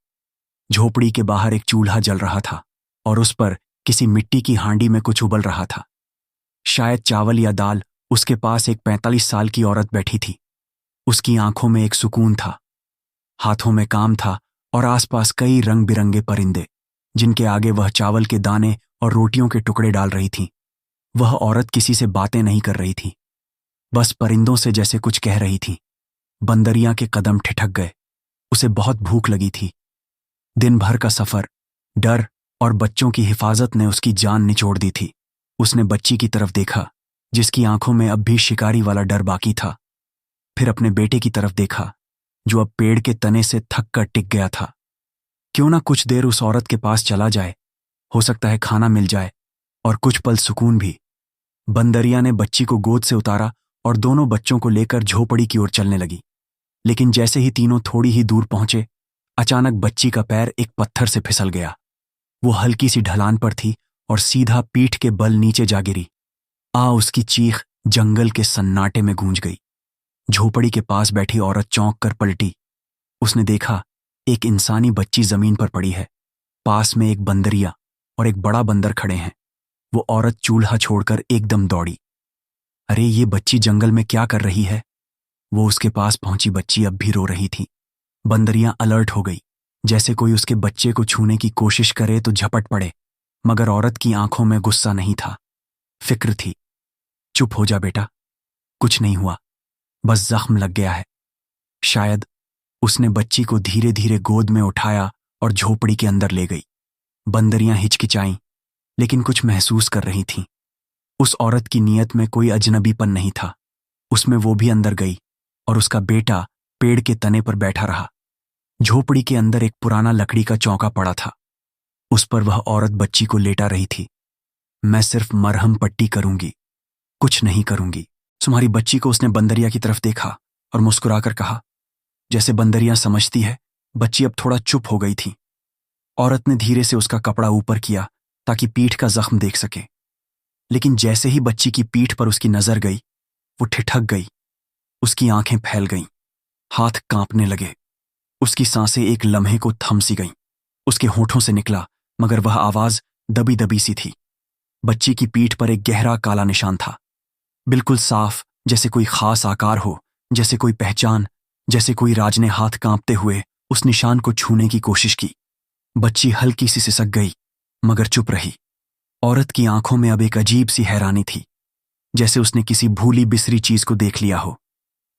झोपड़ी के बाहर एक चूल्हा जल रहा था और उस पर किसी मिट्टी की हांडी में कुछ उबल रहा था। शायद चावल या दाल। उसके पास एक 45 साल की औरत बैठी थी। उसकी आंखों में एक सुकून था, हाथों में काम था और आसपास कई रंग बिरंगे परिंदे, जिनके आगे वह चावल के दाने और रोटियों के टुकड़े डाल रही थी। वह औरत किसी से बातें नहीं कर रही थी, बस परिंदों से जैसे कुछ कह रही थी। बंदरिया के कदम ठिठक गए। उसे बहुत भूख लगी थी। दिन भर का सफर, डर और बच्चों की हिफाजत ने उसकी जान निचोड़ दी थी। उसने बच्ची की तरफ देखा, जिसकी आंखों में अब भी शिकारी वाला डर बाकी था। फिर अपने बेटे की तरफ देखा, जो अब पेड़ के तने से थक कर टिक गया था। क्यों ना कुछ देर उस औरत के पास चला जाए, हो सकता है खाना मिल जाए और कुछ पल सुकून भी। बंदरिया ने बच्ची को गोद से उतारा और दोनों बच्चों को लेकर झोपड़ी की ओर चलने लगी। लेकिन जैसे ही तीनों थोड़ी ही दूर पहुंचे, अचानक बच्ची का पैर एक पत्थर से फिसल गया। वो हल्की सी ढलान पर थी और सीधा पीठ के बल नीचे जा गिरी। उसकी चीख जंगल के सन्नाटे में गूंज गई। झोपड़ी के पास बैठी औरत चौंक कर पलटी। उसने देखा, एक इंसानी बच्ची जमीन पर पड़ी है। पास में एक बंदरिया और एक बड़ा बंदर खड़े हैं। वो औरत चूल्हा छोड़कर एकदम दौड़ी। अरे, ये बच्ची जंगल में क्या कर रही है? वो उसके पास पहुंची। बच्ची अब भी रो रही थी। बंदरिया अलर्ट हो गई, जैसे कोई उसके बच्चे को छूने की कोशिश करे तो झपट पड़े। मगर औरत की आंखों में गुस्सा नहीं था, फिक्र थी। चुप हो जा बेटा, कुछ नहीं हुआ, बस जख्म लग गया है। शायद। उसने बच्ची को धीरे धीरे गोद में उठाया और झोपड़ी के अंदर ले गई। बंदरियां हिचकिचाईं, लेकिन कुछ महसूस कर रही थीं। उस औरत की नीयत में कोई अजनबीपन नहीं था। उसमें वो भी अंदर गई और उसका बेटा पेड़ के तने पर बैठा रहा। झोपड़ी के अंदर एक पुराना लकड़ी का चौका पड़ा था। उस पर वह औरत बच्ची को लेटा रही थी। मैं सिर्फ मरहम पट्टी करूंगी, कुछ नहीं करूंगी। तुम्हारी बच्ची को उसने बंदरिया की तरफ देखा और मुस्कुराकर कहा। जैसे बंदरिया समझती है, बच्ची अब थोड़ा चुप हो गई थी। औरत ने धीरे से उसका कपड़ा ऊपर किया ताकि पीठ का जख्म देख सके। लेकिन जैसे ही बच्ची की पीठ पर उसकी नजर गई, वो ठिठक गई। उसकी आंखें फैल गईं, हाथ कांपने लगे। उसकी सांसें एक लम्हे को थम सी गईं। उसके होठों से निकला, मगर वह आवाज दबी दबी सी थी। बच्ची की पीठ पर एक गहरा काला निशान था, बिल्कुल साफ, जैसे कोई खास आकार हो, जैसे कोई पहचान, जैसे कोई राज ने हाथ कांपते हुए उस निशान को छूने की कोशिश की। बच्ची हल्की सी सिसक गई, मगर चुप रही। औरत की आंखों में अब एक अजीब सी हैरानी थी, जैसे उसने किसी भूली बिसरी चीज को देख लिया हो।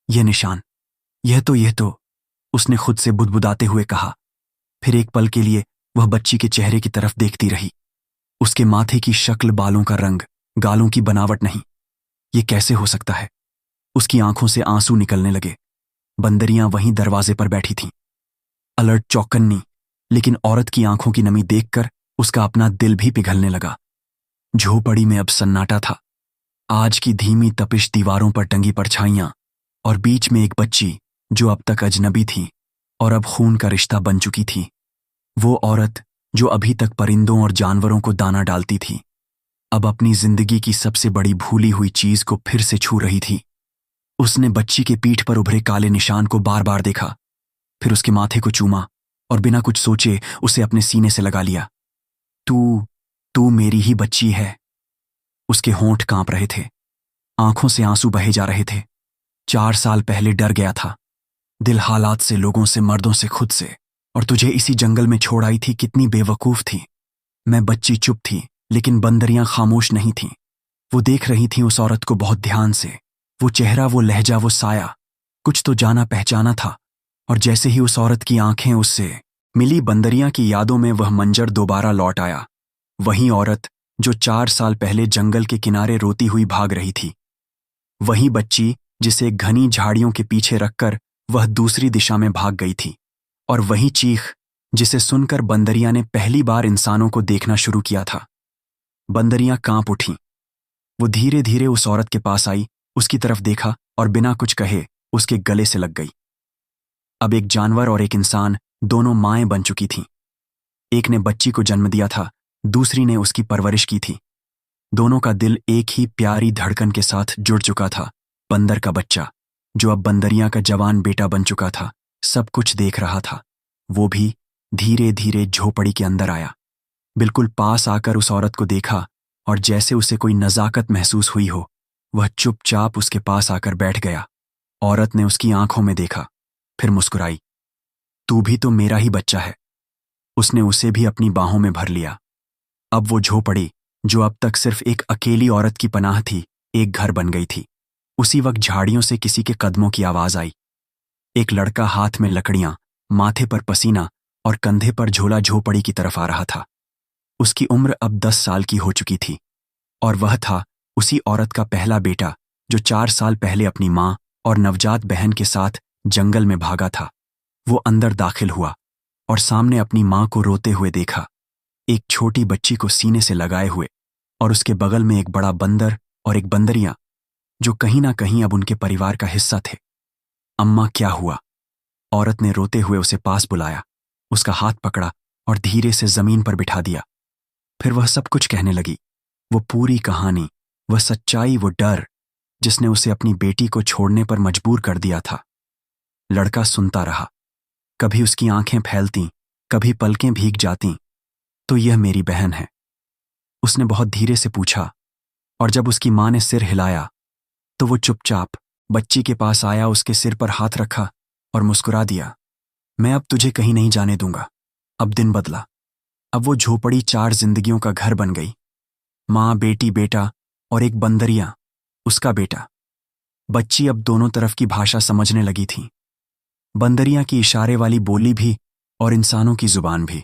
यह निशान, यह तो उसने खुद से बुदबुदाते हुए कहा। फिर एक पल के लिए वह बच्ची के चेहरे की तरफ देखती रही। उसके माथे की शक्ल, बालों का रंग, गालों की बनावट नहीं। ये कैसे हो सकता है? उसकी आंखों से आंसू निकलने लगे। बंदरियां वहीं दरवाजे पर बैठी थीं, अलर्ट, चौकन्नी, लेकिन औरत की आंखों की नमी देखकर उसका अपना दिल भी पिघलने लगा। झोपड़ी में अब सन्नाटा था। आज की धीमी तपिश, दीवारों पर टंगी परछाइयां, और बीच में एक बच्ची जो अब तक अजनबी थी और अब खून का रिश्ता बन चुकी थी। वो औरत जो अभी तक परिंदों और जानवरों को दाना डालती थी, अब अपनी जिंदगी की सबसे बड़ी भूली हुई चीज को फिर से छू रही थी। उसने बच्ची के पीठ पर उभरे काले निशान को बार बार देखा, फिर उसके माथे को चूमा और बिना कुछ सोचे उसे अपने सीने से लगा लिया। तू तू मेरी ही बच्ची है। उसके होंठ कांप रहे थे, आंखों से आंसू बहे जा रहे थे। 4 साल पहले डर गया था, दिल, हालात से, लोगों से, मर्दों से, खुद से। और तुझे इसी जंगल में छोड़ आई थी, कितनी बेवकूफ थी। मैं बच्ची चुप थी, लेकिन बंदरियां खामोश नहीं थीं। वो देख रही थीं उस औरत को बहुत ध्यान से। वो चेहरा, वो लहजा, वो साया, कुछ तो जाना पहचाना था। और जैसे ही उस औरत की आंखें उससे मिली, बंदरियां की यादों में वह मंजर दोबारा लौट आया। वही औरत जो 4 साल पहले जंगल के किनारे रोती हुई भाग रही थी। वही बच्ची जिसे घनी झाड़ियों के पीछे रखकर वह दूसरी दिशा में भाग गई थी। और वही चीख जिसे सुनकर बंदरियां ने पहली बार इंसानों को देखना शुरू किया था। बंदरियां कांप उठीं। वो धीरे धीरे उस औरत के पास आई, उसकी तरफ देखा और बिना कुछ कहे उसके गले से लग गई। अब एक जानवर और एक इंसान, दोनों माएं बन चुकी थीं। एक ने बच्ची को जन्म दिया था, दूसरी ने उसकी परवरिश की थी। दोनों का दिल एक ही प्यारी धड़कन के साथ जुड़ चुका था। बंदर का बच्चा जो अब बंदरियां का जवान बेटा बन चुका था, सब कुछ देख रहा था। वो भी धीरे धीरे झोपड़ी के अंदर आया, बिल्कुल पास आकर उस औरत को देखा, और जैसे उसे कोई नजाकत महसूस हुई हो, वह चुपचाप उसके पास आकर बैठ गया। औरत ने उसकी आंखों में देखा, फिर मुस्कुराई। तू भी तो मेरा ही बच्चा है। उसने उसे भी अपनी बाहों में भर लिया। अब वो झोपड़ी जो अब तक सिर्फ एक अकेली औरत की पनाह थी, एक घर बन गई थी। उसी वक्त झाड़ियों से किसी के कदमों की आवाज आई। एक लड़का, हाथ में लकड़ियां, माथे पर पसीना और कंधे पर झोला, झोपड़ी की तरफ आ रहा था। उसकी उम्र अब 10 साल की हो चुकी थी, और वह था उसी औरत का पहला बेटा जो 4 साल पहले अपनी मां और नवजात बहन के साथ जंगल में भागा था। वो अंदर दाखिल हुआ और सामने अपनी मां को रोते हुए देखा, एक छोटी बच्ची को सीने से लगाए हुए, और उसके बगल में एक बड़ा बंदर और एक बंदरियां जो कहीं ना कहीं अब उनके परिवार का हिस्सा थे। अम्मा, क्या हुआ? औरत ने रोते हुए उसे पास बुलाया, उसका हाथ पकड़ा और धीरे से जमीन पर बिठा दिया। फिर वह सब कुछ कहने लगी, वो पूरी कहानी, वह सच्चाई, वो डर जिसने उसे अपनी बेटी को छोड़ने पर मजबूर कर दिया था। लड़का सुनता रहा, कभी उसकी आंखें फैलती, कभी पलकें भीग जातीं। तो यह मेरी बहन है, उसने बहुत धीरे से पूछा। और जब उसकी मां ने सिर हिलाया तो वो चुपचाप बच्ची के पास आया, उसके सिर पर हाथ रखा और मुस्कुरा दिया। मैं अब तुझे कहीं नहीं जाने दूंगा। अब दिन बदला। अब वो झोपड़ी 4 जिंदगियों का घर बन गई। मां, बेटी, बेटा और एक बंदरिया, उसका बेटा। बच्ची अब दोनों तरफ की भाषा समझने लगी थी, बंदरिया की इशारे वाली बोली भी और इंसानों की जुबान भी।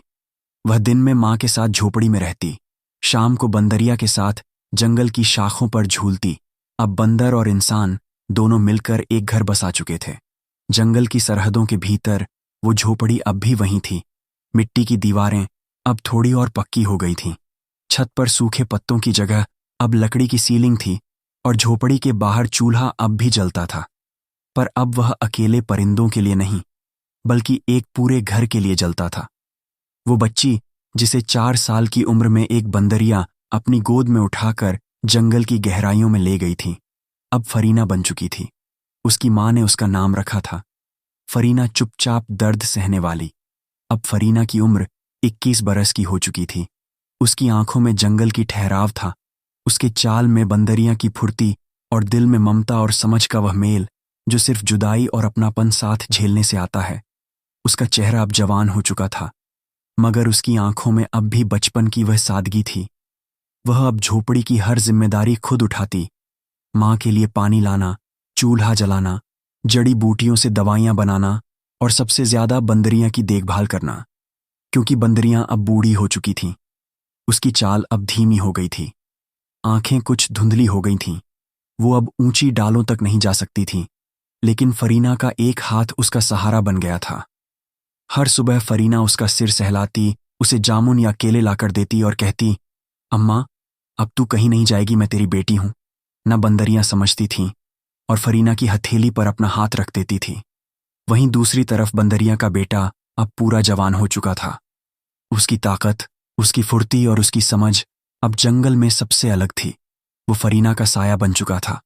वह दिन में मां के साथ झोपड़ी में रहती, शाम को बंदरिया के साथ जंगल की शाखों पर झूलती। अब बंदर और इंसान दोनों मिलकर एक घर बसा चुके थे। जंगल की सरहदों के भीतर वो झोपड़ी अब भी वहीं थी। मिट्टी की दीवारें अब थोड़ी और पक्की हो गई थीं। छत पर सूखे पत्तों की जगह अब लकड़ी की सीलिंग थी, और झोपड़ी के बाहर चूल्हा अब भी जलता था। पर अब वह अकेले परिंदों के लिए नहीं, बल्कि एक पूरे घर के लिए जलता था। वो बच्ची जिसे 4 साल की उम्र में एक बंदरिया अपनी गोद में उठाकर जंगल की गहराइयों में ले गई थी, अब फरीना बन चुकी थी। उसकी मां ने उसका नाम रखा था फरीना, चुपचाप दर्द सहने वाली। अब फरीना की उम्र 21 बरस की हो चुकी थी। उसकी आंखों में जंगल की ठहराव था, उसके चाल में बंदरिया की फुर्ती, और दिल में ममता और समझ का वह मेल जो सिर्फ जुदाई और अपनापन साथ झेलने से आता है। उसका चेहरा अब जवान हो चुका था, मगर उसकी आंखों में अब भी बचपन की वह सादगी थी। वह अब झोपड़ी की हर जिम्मेदारी खुद उठाती, मां के लिए पानी लाना, चूल्हा जलाना, जड़ी बूटियों से दवाइयां बनाना, और सबसे ज्यादा बंदरियां की देखभाल करना, क्योंकि बंदरियां अब बूढ़ी हो चुकी थीं। उसकी चाल अब धीमी हो गई थी, आंखें कुछ धुंधली हो गई थीं। वो अब ऊंची डालों तक नहीं जा सकती थी, लेकिन फरीना का एक हाथ उसका सहारा बन गया था। हर सुबह फरीना उसका सिर सहलाती, उसे जामुन या केले लाकर देती और कहती, अम्मा, अब तू कहीं नहीं जाएगी, मैं तेरी बेटी हूं। न बंदरियां समझती थीं और फरीना की हथेली पर अपना हाथ रख देती थी। वहीं दूसरी तरफ बंदरियां का बेटा अब पूरा जवान हो चुका था। उसकी ताकत, उसकी फुर्ती और उसकी समझ अब जंगल में सबसे अलग थी। वो फरीना का साया बन चुका था।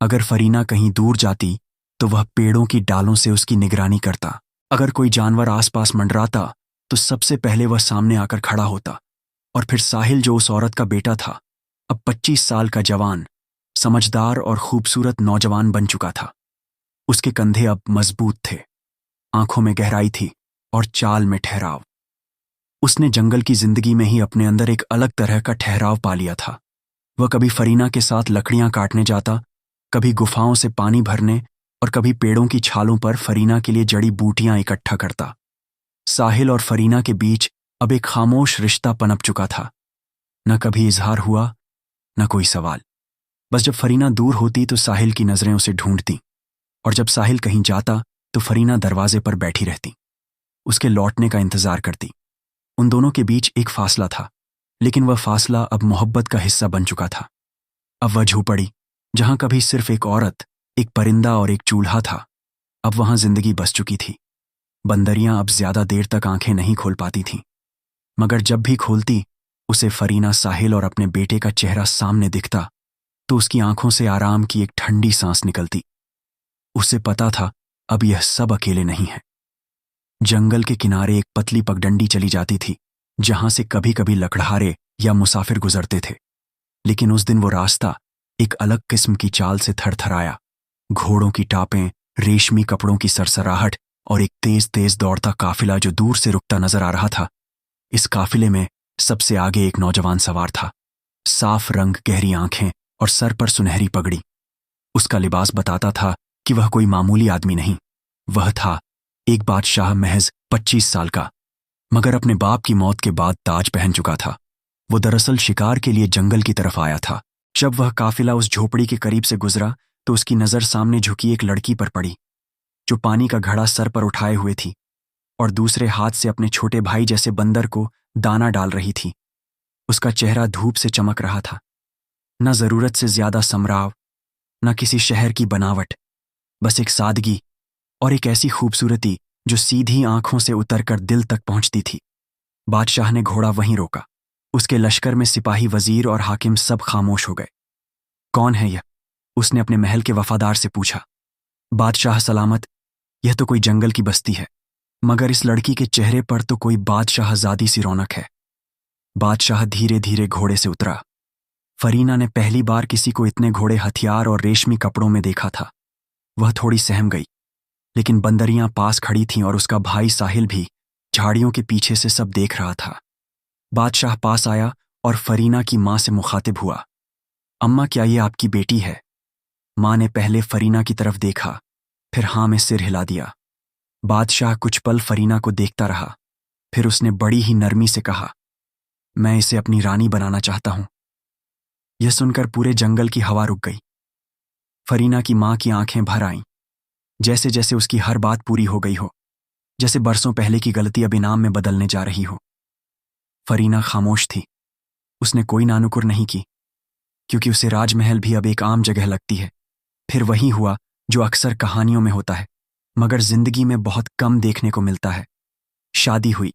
अगर फरीना कहीं दूर जाती तो वह पेड़ों की डालों से उसकी निगरानी करता। अगर कोई जानवर आसपास मंडराता तो सबसे पहले वह सामने आकर खड़ा होता। और फिर साहिल, जो उस औरत का बेटा था, अब 25 साल का जवान, समझदार और खूबसूरत नौजवान बन चुका था। उसके कंधे अब मजबूत थे, आंखों में गहराई थी और चाल में ठहराव। उसने जंगल की जिंदगी में ही अपने अंदर एक अलग तरह का ठहराव पा लिया था। वह कभी फरीना के साथ लकड़ियां काटने जाता, कभी गुफाओं से पानी भरने और कभी पेड़ों की छालों पर फरीना के लिए जड़ी बूटियां इकट्ठा करता। साहिल और फरीना के बीच अब एक खामोश रिश्ता पनप चुका था। न कभी इजहार हुआ, न कोई सवाल। बस जब फरीना दूर होती तो साहिल की नजरें उसे ढूंढती, और जब साहिल कहीं जाता तो फरीना दरवाजे पर बैठी रहती, उसके लौटने का इंतजार करती। उन दोनों के बीच एक फासला था, लेकिन वह फासला अब मोहब्बत का हिस्सा बन चुका था। अब वह झोपड़ी, जहां कभी सिर्फ एक औरत, एक परिंदा और एक चूल्हा था, अब वहां जिंदगी बस चुकी थी। बंदरियां अब ज्यादा देर तक आंखें नहीं खोल पाती थीं, मगर जब भी खोलती उसे फरीना, साहिल और अपने बेटे का चेहरा सामने दिखता तो उसकी आंखों से आराम की एक ठंडी सांस निकलती। उसे पता था अब यह सब अकेले नहीं है। जंगल के किनारे एक पतली पगडंडी चली जाती थी, जहां से कभी कभी लकड़हारे या मुसाफिर गुजरते थे। लेकिन उस दिन वो रास्ता एक अलग किस्म की चाल से थरथराया। घोड़ों की टापें, रेशमी कपड़ों की सरसराहट और एक तेज तेज दौड़ता काफिला जो दूर से रुकता नजर आ रहा था। इस काफिले में सबसे आगे एक नौजवान सवार था, साफ रंग, गहरी आंखें और सर पर सुनहरी पगड़ी। उसका लिबास बताता था कि वह कोई मामूली आदमी नहीं, वह था एक बादशाह, महज 25 साल का, मगर अपने बाप की मौत के बाद ताज पहन चुका था। वो दरअसल शिकार के लिए जंगल की तरफ आया था। जब वह काफिला उस झोपड़ी के करीब से गुजरा तो उसकी नजर सामने झुकी एक लड़की पर पड़ी, जो पानी का घड़ा सर पर उठाए हुए थी और दूसरे हाथ से अपने छोटे भाई जैसे बंदर को दाना डाल रही थी। उसका चेहरा धूप से चमक रहा था, न जरूरत से ज्यादा समराव, न किसी शहर की बनावट, बस एक सादगी और एक ऐसी खूबसूरती जो सीधी आंखों से उतरकर दिल तक पहुंचती थी। बादशाह ने घोड़ा वहीं रोका। उसके लश्कर में सिपाही, वजीर और हाकिम सब खामोश हो गए। कौन है यह? उसने अपने महल के वफादार से पूछा। बादशाह सलामत, यह तो कोई जंगल की बस्ती है, मगर इस लड़की के चेहरे पर तो कोई बादशाहजादी सी रौनक है। बादशाह धीरे धीरे घोड़े से उतरा। फरीना ने पहली बार किसी को इतने घोड़े हथियार और रेशमी कपड़ों में देखा था। वह थोड़ी सहम गई, लेकिन बंदरियां पास खड़ी थीं और उसका भाई साहिल भी झाड़ियों के पीछे से सब देख रहा था। बादशाह पास आया और फरीना की मां से मुखातिब हुआ। अम्मा, क्या ये आपकी बेटी है? मां ने पहले फरीना की तरफ देखा, फिर हां में सिर हिला दिया। बादशाह कुछ पल फरीना को देखता रहा, फिर उसने बड़ी ही नरमी से कहा, मैं इसे अपनी रानी बनाना चाहता हूं। यह सुनकर पूरे जंगल की हवा रुक गई। फरीना की मां की आंखें भर आईं, जैसे जैसे उसकी हर बात पूरी हो गई हो, जैसे बरसों पहले की गलती अब इनाम में बदलने जा रही हो। फरीना खामोश थी। उसने कोई नानुकुर नहीं की, क्योंकि उसे राजमहल भी अब एक आम जगह लगती है। फिर वही हुआ जो अक्सर कहानियों में होता है, मगर जिंदगी में बहुत कम देखने को मिलता है। शादी हुई।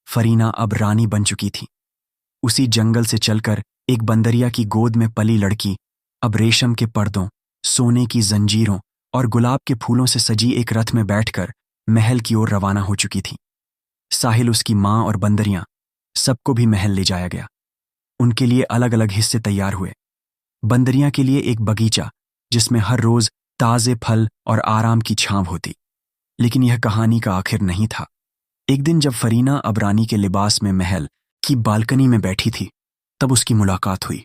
फरीना अब रानी बन चुकी थी। उसी जंगल से चलकर एक बंदरिया की गोद में पली लड़की अब रेशम के पर्दों, सोने की जंजीरों और गुलाब के फूलों से सजी एक रथ में बैठकर महल की ओर रवाना हो चुकी थी। साहिल, उसकी मां और बंदरियां, सबको भी महल ले जाया गया। उनके लिए अलग अलग हिस्से तैयार हुए। बंदरियां के लिए एक बगीचा, जिसमें हर रोज ताजे फल और आराम की छांव होती। लेकिन यह कहानी का आखिर नहीं था। एक दिन जब फरीना अब रानी के लिबास में महल की बालकनी में बैठी थी, तब उसकी मुलाकात हुई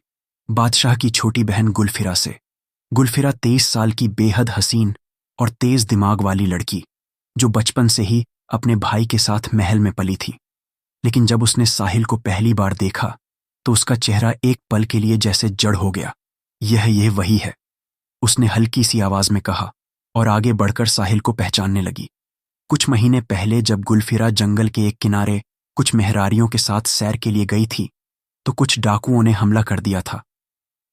बादशाह की छोटी बहन गुलफिरा से। गुलफिरा 23 साल की बेहद हसीन और तेज दिमाग वाली लड़की, जो बचपन से ही अपने भाई के साथ महल में पली थी। लेकिन जब उसने साहिल को पहली बार देखा तो उसका चेहरा एक पल के लिए जैसे जड़ हो गया। यह वही है, उसने हल्की सी आवाज में कहा और आगे बढ़कर साहिल को पहचानने लगी। कुछ महीने पहले जब गुलफिरा जंगल के एक किनारे कुछ मेहरारियों के साथ सैर के लिए गई थी तो कुछ डाकुओं ने हमला कर दिया था।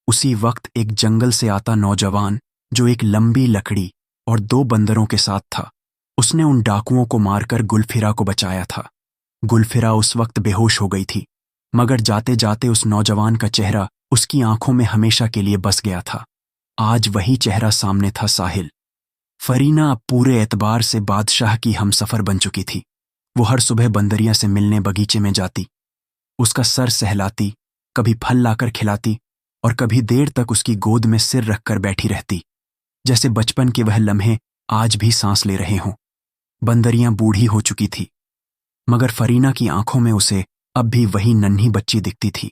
उसी वक्त एक जंगल से आता नौजवान जो एक लंबी लकड़ी और 2 बंदरों के साथ था, उसने उन डाकुओं को मारकर गुलफिरा को बचाया था। गुलफिरा उस वक्त बेहोश हो गई थी, मगर जाते जाते उस नौजवान का चेहरा उसकी आंखों में हमेशा के लिए बस गया था। आज वही चेहरा सामने था साहिल। फरीना अब पूरे एतबार से बादशाह की हमसफर बन चुकी थी। वो हर सुबह बंदरिया से मिलने बगीचे में जाती, उसका सर सहलाती, कभी फल लाकर खिलाती और कभी देर तक उसकी गोद में सिर रखकर बैठी रहती, जैसे बचपन के वह लम्हे आज भी सांस ले रहे हों। बंदरियां बूढ़ी हो चुकी थी, मगर फरीना की आंखों में उसे अब भी वही नन्ही बच्ची दिखती थी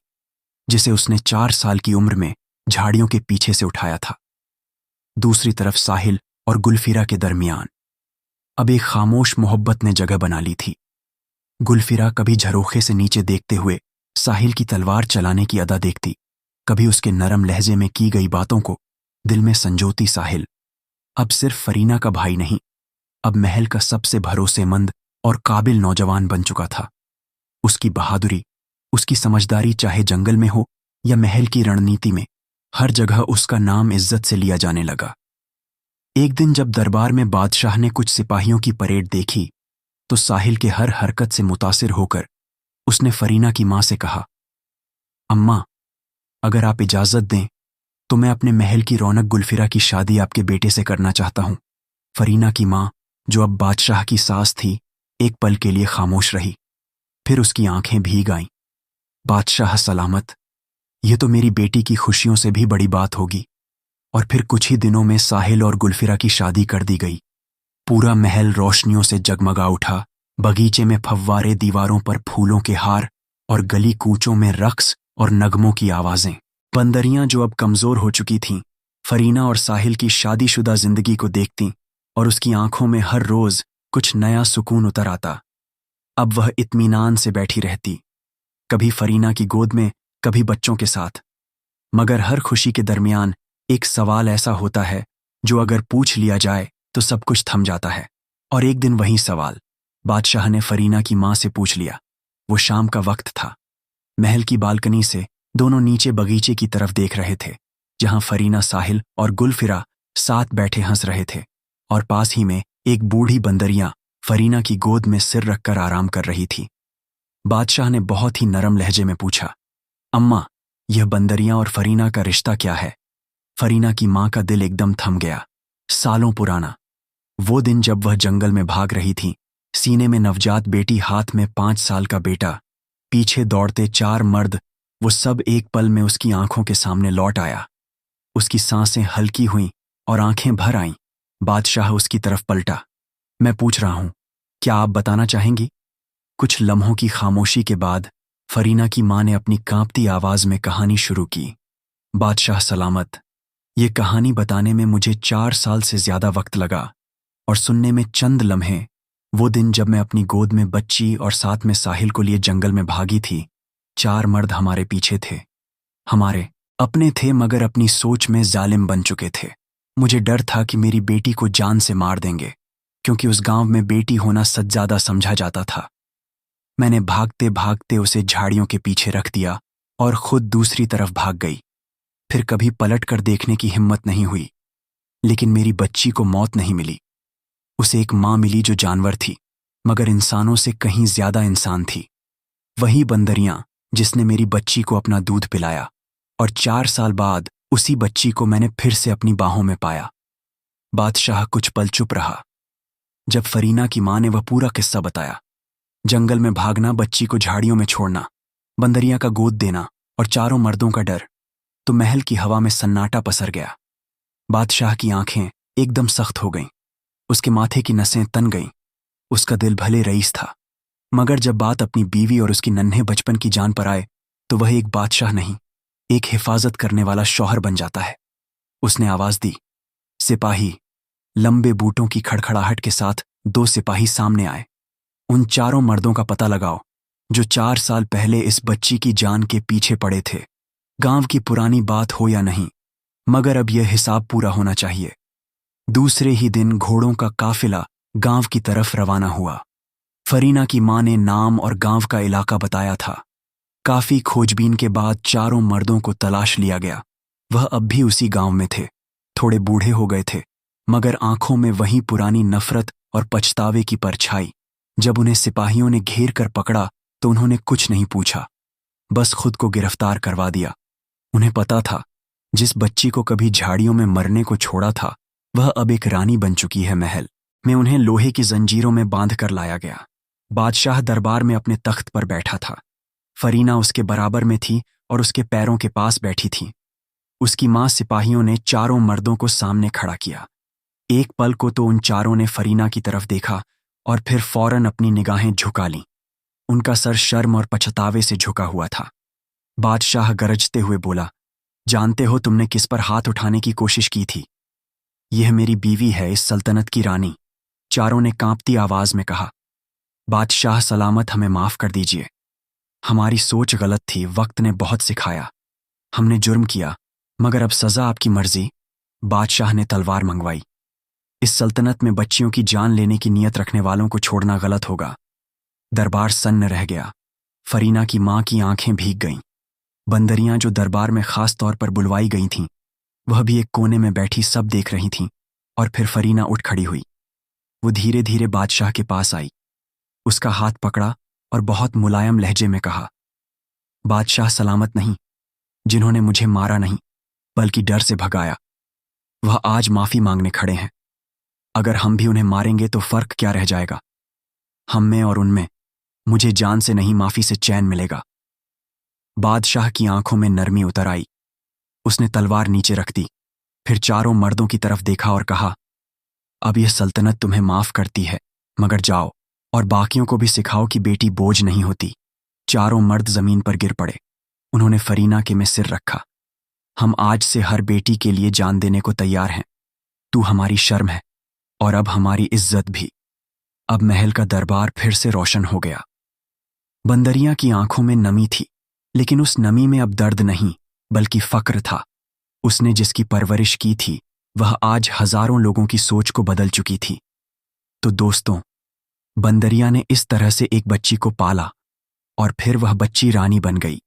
जिसे उसने 4 साल की उम्र में झाड़ियों के पीछे से उठाया था। दूसरी तरफ साहिल और गुलफिरा के दरमियान अब एक खामोश मोहब्बत ने जगह बना ली थी। गुलफिरा कभी झरोखे से नीचे देखते हुए साहिल की तलवार चलाने की अदा देखती, कभी उसके नरम लहजे में की गई बातों को दिल में संजोती। साहिल अब सिर्फ फरीना का भाई नहीं, अब महल का सबसे भरोसेमंद और काबिल नौजवान बन चुका था। उसकी बहादुरी, उसकी समझदारी चाहे जंगल में हो या महल की रणनीति में, हर जगह उसका नाम इज्जत से लिया जाने लगा। एक दिन जब दरबार में बादशाह ने कुछ सिपाहियों की परेड देखी तो साहिल के हर हरकत से मुतासिर होकर उसने फरीना की मां से कहा, अम्मा, अगर आप इजाजत दें तो मैं अपने महल की रौनक गुलफिरा की शादी आपके बेटे से करना चाहता हूं। फरीना की मां, जो अब बादशाह की सास थी, एक पल के लिए खामोश रही, फिर उसकी आंखें भीग आईं। बादशाह सलामत, यह तो मेरी बेटी की खुशियों से भी बड़ी बात होगी। और फिर कुछ ही दिनों में साहिल और गुलफिरा की शादी कर दी गई। पूरा महल रोशनियों से जगमगा उठा, बगीचे में फव्वारे, दीवारों पर फूलों के हार और गली कूचों में रक्स और नगमों की आवाजें। बंदरियां जो अब कमजोर हो चुकी थीं, फरीना और साहिल की शादीशुदा जिंदगी को देखतीं और उसकी आंखों में हर रोज कुछ नया सुकून उतर आता। अब वह इत्मीनान से बैठी रहती, कभी फरीना की गोद में, कभी बच्चों के साथ। मगर हर खुशी के दरमियान एक सवाल ऐसा होता है जो अगर पूछ लिया जाए तो सब कुछ थम जाता है। और एक दिन वही सवाल बादशाह ने फरीना की मां से पूछ लिया। वो शाम का वक्त था। महल की बालकनी से दोनों नीचे बगीचे की तरफ देख रहे थे, जहां फरीना, साहिल और गुलफिरा साथ बैठे हंस रहे थे, और पास ही में एक बूढ़ी बंदरिया फरीना की गोद में सिर रखकर आराम कर रही थी। बादशाह ने बहुत ही नरम लहजे में पूछा, अम्मा, यह बंदरिया और फरीना का रिश्ता क्या है? फरीना की मां का दिल एकदम थम गया। सालों पुराना वो दिन जब वह जंगल में भाग रही थी, सीने में नवजात बेटी, हाथ में 5 साल का बेटा, पीछे दौड़ते 4 मर्द, वो सब एक पल में उसकी आंखों के सामने लौट आया। उसकी सांसें हल्की हुईं और आंखें भर आईं। बादशाह उसकी तरफ पलटा। मैं पूछ रहा हूं, क्या आप बताना चाहेंगी? कुछ लम्हों की खामोशी के बाद फरीना की मां ने अपनी कांपती आवाज में कहानी शुरू की। बादशाह सलामत, ये कहानी बताने में मुझे 4 साल से ज्यादा वक्त लगा, और सुनने में चंद लम्हे। वो दिन जब मैं अपनी गोद में बच्ची और साथ में साहिल को लिए जंगल में भागी थी, 4 मर्द हमारे पीछे थे। हमारे अपने थे, मगर अपनी सोच में जालिम बन चुके थे। मुझे डर था कि मेरी बेटी को जान से मार देंगे, क्योंकि उस गांव में बेटी होना सज्जादा समझा जाता था। मैंने भागते भागते उसे झाड़ियों के पीछे रख दिया और खुद दूसरी तरफ भाग गई। फिर कभी पलट कर देखने की हिम्मत नहीं हुई। लेकिन मेरी बच्ची को मौत नहीं मिली। उसे एक मां मिली जो जानवर थी, मगर इंसानों से कहीं ज्यादा इंसान थी। वही बंदरियां जिसने मेरी बच्ची को अपना दूध पिलाया, और 4 साल बाद उसी बच्ची को मैंने फिर से अपनी बाहों में पाया। बादशाह कुछ पल चुप रहा। जब फरीना की मां ने वह पूरा किस्सा बताया, जंगल में भागना, बच्ची को झाड़ियों में छोड़ना, बंदरिया का गोद देना और 4 मर्दों का डर, तो महल की हवा में सन्नाटा पसर गया। बादशाह की आंखें एकदम सख्त हो गईं, उसके माथे की नसें तन गईं। उसका दिल भले रईस था, मगर जब बात अपनी बीवी और उसकी नन्हे बचपन की जान पर आए तो वह एक बादशाह नहीं, एक हिफाजत करने वाला शौहर बन जाता है। उसने आवाज दी, सिपाही। लंबे बूटों की खड़खड़ाहट के साथ 2 सिपाही सामने आए। उन 4 मर्दों का पता लगाओ जो 4 साल पहले इस बच्ची की जान के पीछे पड़े थे। गांव की पुरानी बात हो या नहीं, मगर अब यह हिसाब पूरा होना चाहिए। दूसरे ही दिन घोड़ों का काफिला गांव की तरफ रवाना हुआ। फरीना की मां ने नाम और गांव का इलाका बताया था। काफी खोजबीन के बाद चारों मर्दों को तलाश लिया गया। वह अब भी उसी गांव में थे। थोड़े बूढ़े हो गए थे, मगर आंखों में वही पुरानी नफरत और पछतावे की परछाई। जब उन्हें सिपाहियों ने घेर कर पकड़ा तो उन्होंने कुछ नहीं पूछा, बस खुद को गिरफ्तार करवा दिया। उन्हें पता था, जिस बच्ची को कभी झाड़ियों में मरने को छोड़ा था, वह अब एक रानी बन चुकी है। महल में उन्हें लोहे की जंजीरों में बांध कर लाया गया। बादशाह दरबार में अपने तख्त पर बैठा था। फरीना उसके बराबर में थी और उसके पैरों के पास बैठी थी। उसकी मां सिपाहियों ने चारों मर्दों को सामने खड़ा किया। एक पल को तो उन चारों ने फरीना की तरफ देखा और फिर फौरन अपनी निगाहें झुका लीं। उनका सर शर्म और पछतावे से झुका हुआ था। बादशाह गरजते हुए बोला, जानते हो तुमने किस पर हाथ उठाने की कोशिश की थी? यह मेरी बीवी है, इस सल्तनत की रानी। चारों ने कांपती आवाज में कहा। बादशाह सलामत, हमें माफ कर दीजिए। हमारी सोच गलत थी, वक्त ने बहुत सिखाया। हमने जुर्म किया, मगर अब सजा आपकी मर्जी। बादशाह ने तलवार मंगवाई। इस सल्तनत में बच्चियों की जान लेने की नीयत रखने वालों को छोड़ना गलत होगा। दरबार सन्न रह गया। फरीना की मां की आंखें भीग गईं। बंदरियां जो दरबार में खास तौर पर बुलवाई गई थीं, वह भी एक कोने में बैठी सब देख रही थीं। और फिर फरीना उठ खड़ी हुई। वो धीरे धीरे बादशाह के पास आई, उसका हाथ पकड़ा और बहुत मुलायम लहजे में कहा, बादशाह सलामत नहीं। जिन्होंने मुझे मारा नहीं बल्कि डर से भगाया, वह आज माफी मांगने खड़े हैं। अगर हम भी उन्हें मारेंगे तो फर्क क्या रह जाएगा? हम में और उनमें मुझे जान से नहीं, माफी से चैन मिलेगा। बादशाह की आंखों में नरमी उतर आई। उसने तलवार नीचे रख दी, फिर चारों मर्दों की तरफ देखा और कहा, अब यह सल्तनत तुम्हें माफ करती है, मगर जाओ और बाकियों को भी सिखाओ कि बेटी बोझ नहीं होती। चारों मर्द जमीन पर गिर पड़े। उन्होंने फरीना के में सिर रखा। हम आज से हर बेटी के लिए जान देने को तैयार हैं। तू हमारी शर्म है और अब हमारी इज्जत भी। अब महल का दरबार फिर से रोशन हो गया। बंदरिया की आंखों में नमी थी, लेकिन उस नमी में अब दर्द नहीं बल्कि फक्र था। उसने जिसकी परवरिश की थी, वह आज हजारों लोगों की सोच को बदल चुकी थी। तो दोस्तों, बंदरिया ने इस तरह से एक बच्ची को पाला और फिर वह बच्ची रानी बन गई।